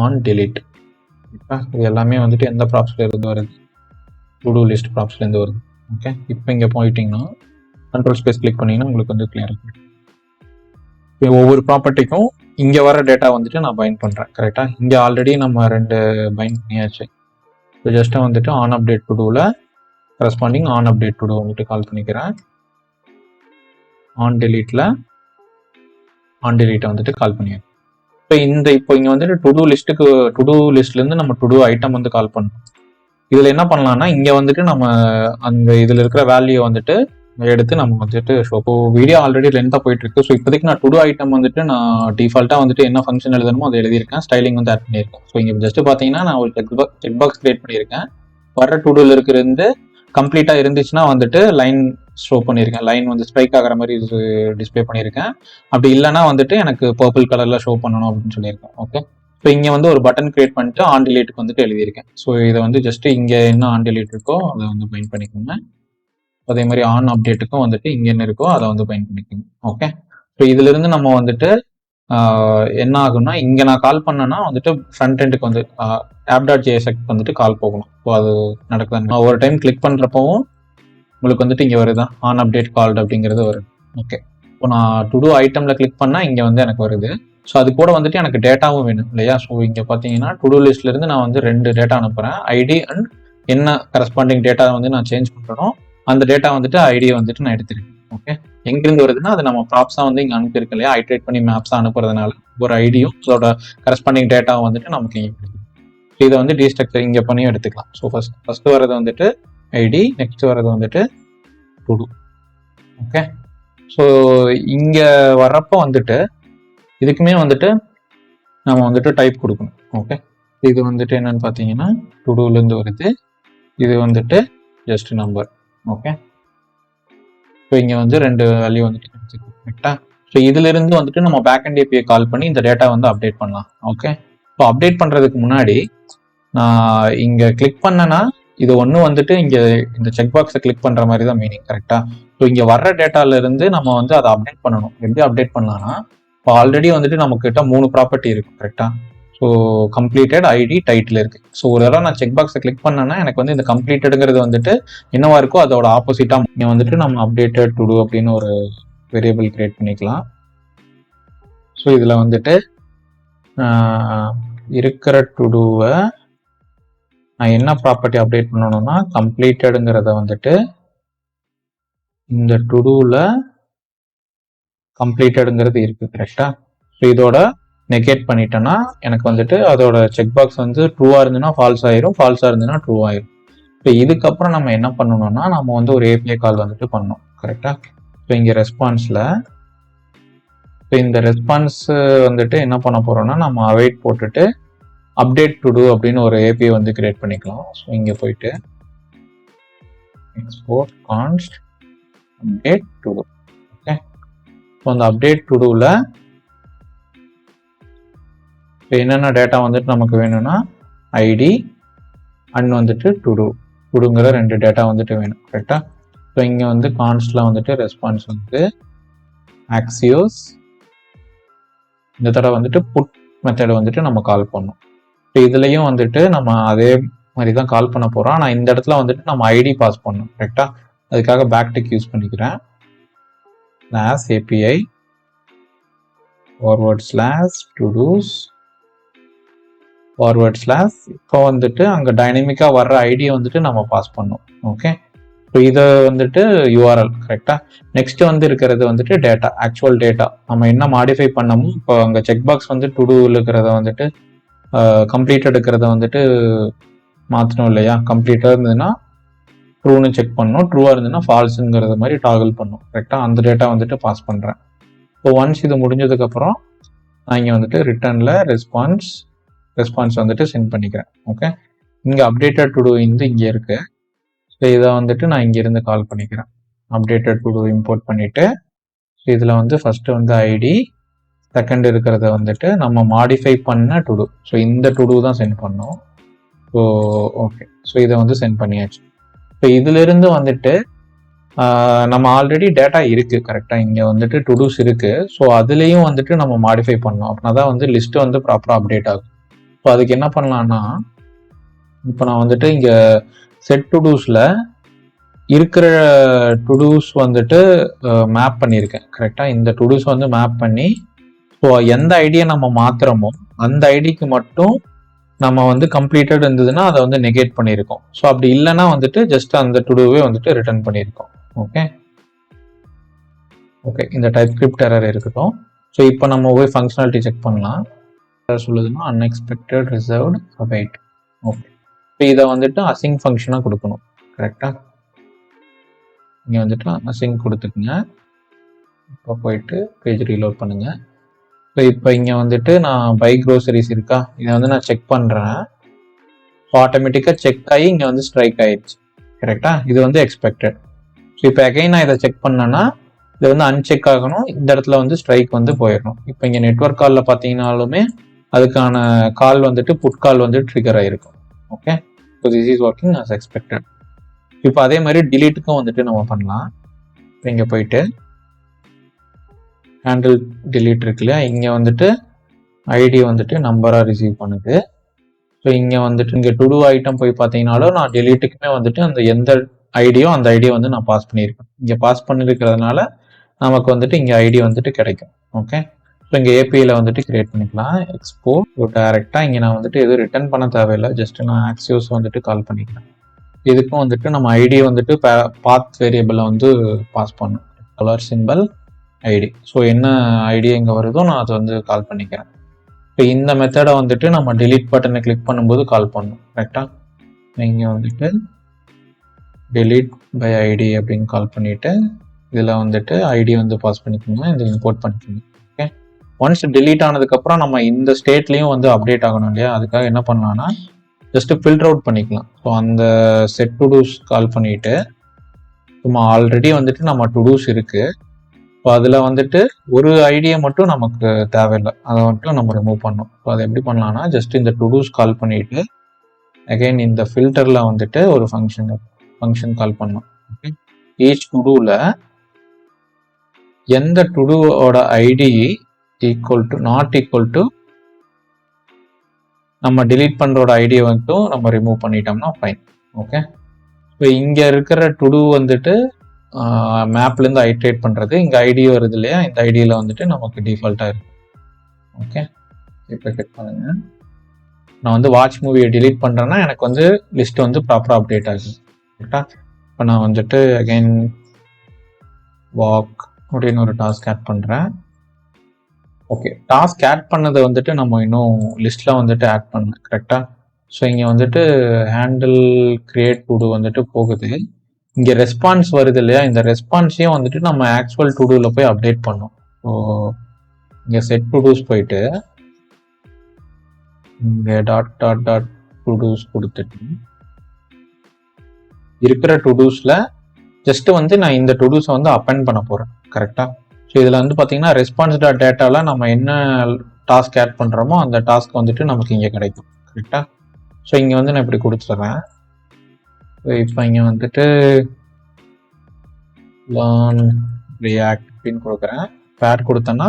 on delete. இது எல்லாமே வந்துட்டு எந்த ப்ராப்ஸ்ல இருந்து வருது? டு டூ லிஸ்ட் ப்ராப்ஸ்லேருந்து வருது. ஓகே, இப்போ இங்கே போயிட்டீங்கன்னா கண்ட்ரோல் ஸ்பேஸ் கிளிக் பண்ணிங்கன்னா உங்களுக்கு வந்து கிளியர் இருக்கும். இப்போ ஒவ்வொரு ப்ராப்பர்ட்டிக்கும் இங்கே வர டேட்டா வந்துட்டு நான் பைண்ட் பண்ணுறேன். கரெக்டாக? இங்கே ஆல்ரெடி நம்ம 2 பைண்ட் பண்ணியாச்சு. ஸோ ஜஸ்ட்டாக வந்துட்டு ஆன் அப்டேட் டு டூவில் corresponding on update to do வந்துட்டு கால் பண்ணிக்கிறேன். ஆன் டெலீட்டில் ஆன் டெலீட்டை வந்துட்டு கால் பண்ணிடுறேன். இப்போ இங்கே வந்துட்டு டு டூ லிஸ்ட்லேருந்து நம்ம டு டூ ஐட்டம் வந்து கால் பண்ணணும். இதில் என்ன பண்ணலாம்னா இங்கே வந்துட்டு நம்ம அந்த இதில் இருக்கிற வேல்யூ வந்துட்டு எடுத்து நம்ம வந்துட்டு ஷோ வீடியோ ஆல்ரெடி லென்த்தாக போயிட்டு இருக்கு. ஸோ இப்போதைக்கு நான் டு டூ ஐட்டம் வந்துட்டு நான் டிஃபால்ட்டாக வந்துட்டு என்ன ஃபங்க்ஷன் எழுதணுமோ அதை எழுதியிருக்கேன். ஸ்டைலிங் வந்து ஆட் பண்ணியிருக்கேன். ஸோ இங்கே ஜஸ்ட் பார்த்தீங்கன்னா நான் ஒரு செக் பாக்ஸ் கிரியேட் பண்ணியிருக்கேன். வர டு டூல இருக்கிறது கம்ப்ளீட்டாக இருந்துச்சுன்னா வந்துட்டு லைன் ஷோ பண்ணியிருக்கேன். லைன் வந்து ஸ்ட்ரைக் ஆகிற மாதிரி டிஸ்பிளே பண்ணியிருக்கேன். அப்படி இல்லைன்னா வந்துட்டு எனக்கு பர்பிள் கலரில் ஷோ பண்ணணும் அப்படின்னு சொல்லியிருக்கேன். ஓகே, ஸோ இங்கே வந்து ஒரு பட்டன் கிரியேட் பண்ணிட்டு ஆன் டிலீட்டுக்கு வந்துட்டு எழுதியிருக்கேன். ஸோ இதை வந்து ஜஸ்ட் இங்கே என்ன ஆன் டிலீட் இருக்கோ அதை வந்து பைண்ட் பண்ணிக்கோங்க. அதே மாதிரி ஆன் அப்டேட்டுக்கும் வந்துட்டு இங்கே என்ன இருக்கோ அதை வந்து பைண்ட் பண்ணிக்கோங்க. ஓகே, ஸோ இதுலேருந்து நம்ம வந்துட்டு என்ன ஆகும்னா இங்கே நான் கால் பண்ணேன்னா வந்துட்டு ஃப்ரண்ட் எண்டுக்கு வந்து app.jsx வந்துட்டு கால் போகணும். ஸோ அது நடக்குது. நான் ஒரு டைம் கிளிக் பண்ணுறப்பவும் உங்களுக்கு வந்துட்டு இங்கே வருதா ஆன் அப்டேட் கால்டு அப்படிங்கிறது வருது. ஓகே, இப்போ நான் டு டூ ஐட்டமில் கிளிக் பண்ணால் இங்கே வந்து எனக்கு வருது. ஸோ அது கூட வந்துட்டு எனக்கு டேட்டாவும் வேணும் இல்லையா? ஸோ இங்கே பார்த்தீங்கன்னா டு டூ லிஸ்ட்லேருந்து நான் வந்து 2 டேட்டா அனுப்புகிறேன். ஐடி அண்ட் என்ன கரஸ்பாண்டிங் டேட்டா வந்து நான் சேஞ்ச் பண்ணுறனோ அந்த டேட்டா வந்துட்டு ஐடியை வந்துட்டு நான் எடுத்துருக்கேன். ஓகே, எங்கிருந்து வருதுன்னா அது நம்ம ப்ராப்ஸாக வந்து இங்கே அனுப்பியிருக்கோம் இல்லையா? ஐட்ரேட் பண்ணி மேப்ஸாக அனுப்புறதுனால ஒரு ஐடியும் அதோட கரஸ்பாண்டிங் டேட்டாவை வந்துட்டு நமக்கு இங்கே கிடைக்கும். இதை வந்து டீஸ்ட்ரக்சர் இங்கே பண்ணியும் எடுத்துக்கலாம். ஸோ ஃபர்ஸ்ட் வரது வந்துட்டு ஐடி, நெக்ஸ்ட் வரது வந்துட்டு டு டூ. ஓகே, ஸோ இங்கே வர்றப்போ வந்துட்டு இதுக்குமே வந்துட்டு நம்ம வந்துட்டு டைப் கொடுக்கணும். ஓகே, இது வந்துட்டு என்னன்னு பார்த்தீங்கன்னா டு டூலேருந்து வருது. இது வந்துட்டு ஜஸ்ட் நம்பர். ஓகே, ஸோ இங்கே வந்து 2 வேல்யூ வந்துட்டு கிடைச்சிருக்கு. கரெக்டா? ஸோ இதிலிருந்து வந்துட்டு நம்ம பேக் அண்ட் ஏபிஐ கால் பண்ணி இந்த டேட்டா வந்து அப்டேட் பண்ணலாம். ஓகே, ஸோ அப்டேட் பண்ணுறதுக்கு முன்னாடி நான் இங்கே கிளிக் பண்ணேன்னா இது ஒன்று வந்துட்டு இங்கே இந்த செக் பாக்ஸை கிளிக் பண்ணுற மாதிரி தான் மீனிங். கரெக்டா? ஸோ இங்கே வர்ற டேட்டாலேருந்து நம்ம வந்து அதை அப்டேட் பண்ணணும். எப்படி அப்டேட் பண்ணலாம்னா இப்போ ஆல்ரெடி வந்துட்டு நம்மக்கிட்ட 3 ப்ராப்பர்ட்டி இருக்கு. கரெக்டா? ஸோ கம்ப்ளீட்டட், ஐடி, டைட்டில் இருக்கு. ஸோ ஒரு தடவை நான் செக் பாக்ஸை கிளிக் பண்ணேன்னா எனக்கு வந்து இந்த கம்ப்ளீட்டடுங்கிறது வந்துட்டு என்னவா இருக்கோ அதோட ஆப்போசிட்டாக இங்கே வந்துட்டு நம்ம அப்டேட்டட் டு டூ அப்படின்னு ஒரு வேரியபிள் கிரியேட் பண்ணிக்கலாம். ஸோ இதில் வந்துட்டு இருக்கிற டு டூவை நான் என்ன ப்ராப்பர்ட்டி அப்டேட் பண்ணணும்னா கம்ப்ளீட்டடுங்கிறத வந்துட்டு இந்த டு டூவில் கம்ப்ளீட்டடுங்கிறது இருக்கு. கரெக்டா? ஸோ இதோட நெகேட் பண்ணிட்டேன்னா எனக்கு வந்துட்டு அதோட செக் பாக்ஸ் வந்து ட்ரூவாக இருந்துன்னா ஃபால்ஸ் ஆயிரும், ஃபால்ஸாக இருந்துன்னா ட்ரூ ஆயிரும். ஸோ இதுக்கப்புறம் நம்ம என்ன பண்ணணும்னா நம்ம வந்து ஒரு ஏபிஐ கால் வந்துட்டு பண்ணணும். கரெக்டா? ஸோ இங்கே ரெஸ்பான்ஸில் இப்போ இந்த ரெஸ்பான்ஸ் வந்துட்டு என்ன பண்ண போறோம்னா நம்ம அவைட் போட்டுட்டு அப்டேட் டு டூ அப்படின்னு ஒரு ஏபிஐ வந்து கிரியேட் பண்ணிக்கலாம். ஸோ இங்கே போயிட்டு export const update to do. Okay, so அந்த அப்டேட் டு டூவில் என்னென்ன டேட்டா வந்துட்டு நமக்கு வேணும்னா ஐடி அண்ட் வந்துட்டு டுடுங்கிற 2 டேட்டா வந்துட்டு வேணும். கரெக்டா? ஸோ இங்கே வந்து கான்ஸ்டில் வந்துட்டு ரெஸ்பான்ஸ் வந்து ஆக்சியோஸ், இந்த தடவை வந்துட்டு புட் மெத்தடை வந்துட்டு நம்ம கால் பண்ணோம். ஸோ இதுலேயும் வந்துட்டு நம்ம அதே மாதிரி தான் கால் பண்ண போகிறோம். ஆனால் இந்த இடத்துல வந்துட்டு நம்ம ஐடி பாஸ் பண்ணணும். கரெக்டாக? அதுக்காக பேக்டிக் யூஸ் பண்ணிக்கிறேன். Slash API /to-dos /. இப்போ வந்துட்டு அங்கே டைனமிக்காக வர்ற ஐடியை வந்துட்டு நம்ம பாஸ் பண்ணோம். ஓகே, ஸோ இதை வந்துட்டு யூஆர்எல். கரெக்டாக? நெக்ஸ்ட் வந்து இருக்கிறது வந்துட்டு டேட்டா, ஆக்சுவல் டேட்டா நம்ம என்ன மாடிஃபை பண்ணமோ. இப்போ அங்கே செக் பாக்ஸ் வந்து டு டூவில் இருக்கிறத வந்துட்டு கம்ப்ளீட் எடுக்கிறத வந்துட்டு மாற்றணும் இல்லையா? கம்ப்ளீட்டாக இருந்ததுன்னா ட்ரூன்னு செக் பண்ணணும், ட்ரூவாக இருந்ததுன்னா ஃபால்ஸுங்கிறத மாதிரி டாகிள் பண்ணும். கரெக்டாக? அந்த டேட்டா வந்துட்டு பாஸ் பண்ணுறேன். ஸோ ஒன்ஸ் இது முடிஞ்சதுக்கப்புறம் நான் இங்கே வந்துட்டு ரிட்டர்னில் ரெஸ்பான்ஸ் வந்துட்டு சென்ட் பண்ணிக்கிறேன். ஓகே, இங்கே அப்டேட்டட் டு டூ இங்கே இருக்குது. ஸோ இதை வந்துட்டு நான் இங்கிருந்து கால் பண்ணிக்கிறேன். அப்டேட்டட் டு டூ இம்போர்ட் பண்ணிட்டு இதில் வந்து ஃபஸ்ட்டு வந்து ஐடி, செகண்ட் இருக்கிறத வந்துட்டு நம்ம மாடிஃபை பண்ண டு டூ. ஸோ இந்த டு டூ தான் சென்ட் பண்ணோம். ஸோ ஓகே, ஸோ இதை வந்து சென்ட் பண்ணியாச்சு. ஸோ இதிலிருந்து வந்துட்டு நம்ம ஆல்ரெடி டேட்டா இருக்கு கரெக்டாக, இங்கே வந்துட்டு டு டூஸ் இருக்கு. ஸோ அதுலேயும் வந்துட்டு நம்ம மாடிஃபை பண்ணோம் அப்படின்னா தான் வந்து லிஸ்ட்டு வந்து ப்ராப்பராக அப்டேட் ஆகும். ஸோ அதுக்கு என்ன பண்ணலான்னா, இப்போ நான் வந்துட்டு இங்கே செட் டு டூஸில் இருக்கிற டு டூஸ் வந்துட்டு மேப் பண்ணியிருக்கேன் கரெக்டாக. இந்த டு டூஸ் வந்து மேப் பண்ணி ஸோ எந்த ஐடியை நம்ம மாத்துறோமோ அந்த ஐடிக்கு மட்டும் நம்ம வந்து கம்ப்ளீட்டட் இருந்ததுன்னா அதை வந்து நெகேட் பண்ணியிருக்கோம். ஸோ அப்படி இல்லைன்னா வந்துட்டு ஜஸ்ட் அந்த டுடூவே வந்துட்டு ரிட்டர்ன் பண்ணியிருக்கோம். ஓகே ஓகே, இந்த டைப் ஸ்கிரிப்ட் எரர் இருக்கட்டும். ஸோ இப்போ நம்ம போய் ஃபங்க்ஷனாலிட்டி செக் பண்ணலாம். சொல்லுதுன்னா அன்எக்ஸ்பெக்டட் ரிசர்வ்டு அவைட். ஓகே, இப்போ இதை வந்துட்டு அசிங் ஃபங்க்ஷனாக கொடுக்கணும் கரெக்டாக. இங்கே வந்துட்டு அசிங் கொடுத்துக்குங்க. இப்போ போயிட்டு பேஜ் ரீலோட் பண்ணுங்க. ஸோ இப்போ இங்கே வந்துட்டு நான் பை க்ரோசரிஸ் இருக்கா, இதை வந்து நான் செக் பண்ணுறேன். ஸோ ஆட்டோமேட்டிக்காக செக் ஆகி இங்கே வந்து ஸ்ட்ரைக் ஆயிடுச்சு கரெக்டாக. இது வந்து எக்ஸ்பெக்டட். ஸோ இப்போ அகைன் நான் இதை செக் பண்ணேன்னா இது வந்து அன்செக் ஆகணும், இந்த இடத்துல வந்து ஸ்ட்ரைக் வந்து போயிடணும். இப்போ இங்கே நெட்வொர்க் காலில் பார்த்தீங்கன்னாலுமே அதுக்கான கால் வந்துட்டு புட் கால் வந்து ட்ரிகர் ஆகிருக்கும். Okay, so this is working as expected. இப்போ அதே மாதிரி டிலீட்டுக்கும் வந்துட்டு நம்ம பண்ணலாம். இப்போ இங்கே போயிட்டு ஹேண்டில் டிலீட் இருக்கு இல்லையா, இங்கே வந்துட்டு ஐடி வந்துட்டு நம்பராக ரிசீவ் பண்ணுது. ஸோ இங்கே வந்துட்டு இங்கே டு டூ ஐட்டம் போய் பார்த்தீங்கன்னாலும் நான் டிலீட்டுக்குமே வந்துட்டு அந்த எந்த ஐடியோ அந்த ஐடியை வந்து நான் பாஸ் பண்ணியிருக்கேன். இங்கே பாஸ் பண்ணியிருக்கிறதுனால நமக்கு வந்துட்டு இங்கே ஐடி வந்துட்டு கிடைக்கும். ஓகே, ஸோ இங்கே ஏபிஐயில் வந்துட்டு கிரியேட் பண்ணிக்கலாம். எக்ஸ்போர்ட் ஸோ டேரெக்டாக இங்கே நான் வந்துட்டு எதுவும் ரிட்டர்ன் பண்ண தேவையில்லை, ஜஸ்ட் நான் ஆக்சியோஸ் வந்துட்டு கால் பண்ணிக்கிறேன். இதுக்கும் வந்துட்டு நம்ம ஐடியை வந்துட்டு பாத் வேரியபிளை வந்து பாஸ் பண்ணணும். Colour simple ID. ஸோ என்ன ஐடி இங்கே வருதோ நான் அதை வந்து கால் பண்ணிக்கிறேன். இப்போ இந்த மெத்தடை வந்துட்டு நம்ம delete பட்டனை கிளிக் பண்ணும்போது கால் பண்ணணும் கரெக்டாக. இங்கே வந்துட்டு delete by ஐடி அப்படின்னு கால் பண்ணிவிட்டு இதில் வந்துட்டு ஐடி வந்து பாஸ் பண்ணிக்கோங்க, இதை இம்போர்ட் பண்ணிக்கோங்க. ஓகே, ஒன்ஸ் delete ஆனதுக்கப்புறம் நம்ம இந்த ஸ்டேட்லேயும் வந்து அப்டேட் ஆகணும் இல்லையா, அதுக்காக என்ன பண்ணலான்னா ஜஸ்ட்டு ஃபில்டர் அவுட் பண்ணிக்கலாம். ஸோ அந்த செட் டு டூஸ் கால் பண்ணிவிட்டு சும்மா ஆல்ரெடி வந்துட்டு நம்ம டு டூஸ் இருக்குது. ஸோ அதில் வந்துட்டு ஒரு ஐடியை மட்டும் நமக்கு தேவையில்லை, அதை மட்டும் நம்ம ரிமூவ் பண்ணோம். ஸோ அதை எப்படி பண்ணலாம்னா ஜஸ்ட் இந்த டு டூஸ் கால் பண்ணிவிட்டு அகைன் இந்த ஃபில்டரில் வந்துட்டு ஒரு ஃபங்க்ஷன் கால் பண்ணோம். ஓகே, ஈச் டு டூவில் எந்த டு டூவோட ஐடி நாட் ஈக்குவல் டு நம்ம டிலீட் பண்ணுறோட ஐடியை வந்துட்டும் நம்ம ரிமூவ் பண்ணிட்டோம்னா ஃபைன். ஓகே, ஸோ இங்கே இருக்கிற டு டூ வந்துட்டு மேப்லேருந்து ஐட்ரேட் பண்ணுறது, இங்கே ஐடி வருது இல்லையா, இந்த ஐடியில் வந்துட்டு நமக்கு டிஃபால்ட்டாக இருக்கும். ஓகே, இப்போ செக் பண்ணுங்க. நான் வந்து வாட்ச் மூவியை டிலீட் பண்ணுறேன்னா எனக்கு வந்து லிஸ்ட் வந்து ப்ராப்பராக அப்டேட் ஆகுது கரெக்டாக. இப்போ நான் வந்துட்டு அகைன் வாக் அப்படின்னு ஒரு டாஸ்க் ஆட் பண்ணுறேன். ஓகே, டாஸ்க் ஆட் பண்ணதை வந்துட்டு நம்ம இன்னும் லிஸ்ட்டில் வந்துட்டு ஆட் பண்ணேன் கரெக்டாக. ஸோ இங்கே வந்துட்டு ஹேண்டில் கிரியேட் டு டூ வந்துட்டு போகுது. இங்கே ரெஸ்பான்ஸ் வருது இல்லையா, இந்த ரெஸ்பான்ஸையும் வந்துட்டு நம்ம ஆக்சுவல் டு டூவில் போய் அப்டேட் பண்ணோம். ஸோ இங்கே செட் டு டூஸ் போயிட்டு இங்கே டாட் டு டூஸ் கொடுத்துட்டு இருக்கிற டு டூஸில் ஜஸ்ட் வந்து நான் இந்த டு டூஸை வந்து அப்பெண்ட் பண்ண போகிறேன் கரெக்டாக. ஸோ இதில் வந்து பார்த்தீங்கன்னா ரெஸ்பான்ஸ் டாட் டேட்டாவில் நம்ம என்ன டாஸ்க் ஆட் பண்ணுறோமோ அந்த டாஸ்க் வந்துட்டு நமக்கு இங்கே கிடைக்கும் கரெக்டாக. ஸோ இங்கே வந்து நான் இப்படி கொடுத்துட்றேன். இப்போ இங்கே வந்துட்டு லேர்ன் ரியாக்ட் அப்படின்னு கொடுக்குறேன். பேட் கொடுத்தேன்னா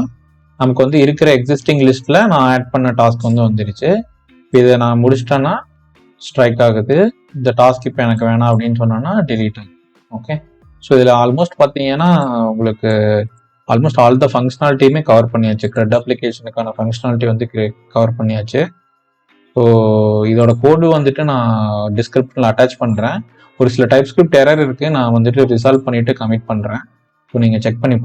நமக்கு வந்து இருக்கிற எக்ஸிஸ்டிங் லிஸ்ட்டில் நான் ஆட் பண்ண டாஸ்க் வந்து வந்துருச்சு. இதை நான் முடிச்சிட்டேன்னா ஸ்ட்ரைக் ஆகுது. இந்த டாஸ்க் இப்போ எனக்கு வேணாம் அப்படின்னு சொன்னோன்னா delete ஆகுது. ஓகே, ஸோ இதில் ஆல்மோஸ்ட் பார்த்தீங்கன்னா உங்களுக்கு ஆல்மோஸ்ட் ஆல் த ஃபங்க்ஷனாலிட்டியுமே கவர் பண்ணியாச்சு. CRUD அப்ளிகேஷனுக்கான ஃபங்க்ஷனாலிட்டி வந்து கவர் பண்ணியாச்சு. ஸோ இதோட கோடு வந்துட்டு நான் டிஸ்கிரிப்ஷனில் அட்டாச் பண்ணுறேன். ஒரு சில டைப் ஸ்கிரிப்ட் எரர் இருக்குது, நான் வந்துட்டு ரிசால்வ் பண்ணிவிட்டு கமிட் பண்ணுறேன். ஸோ நீங்கள் செக் பண்ணி பாருங்கள்.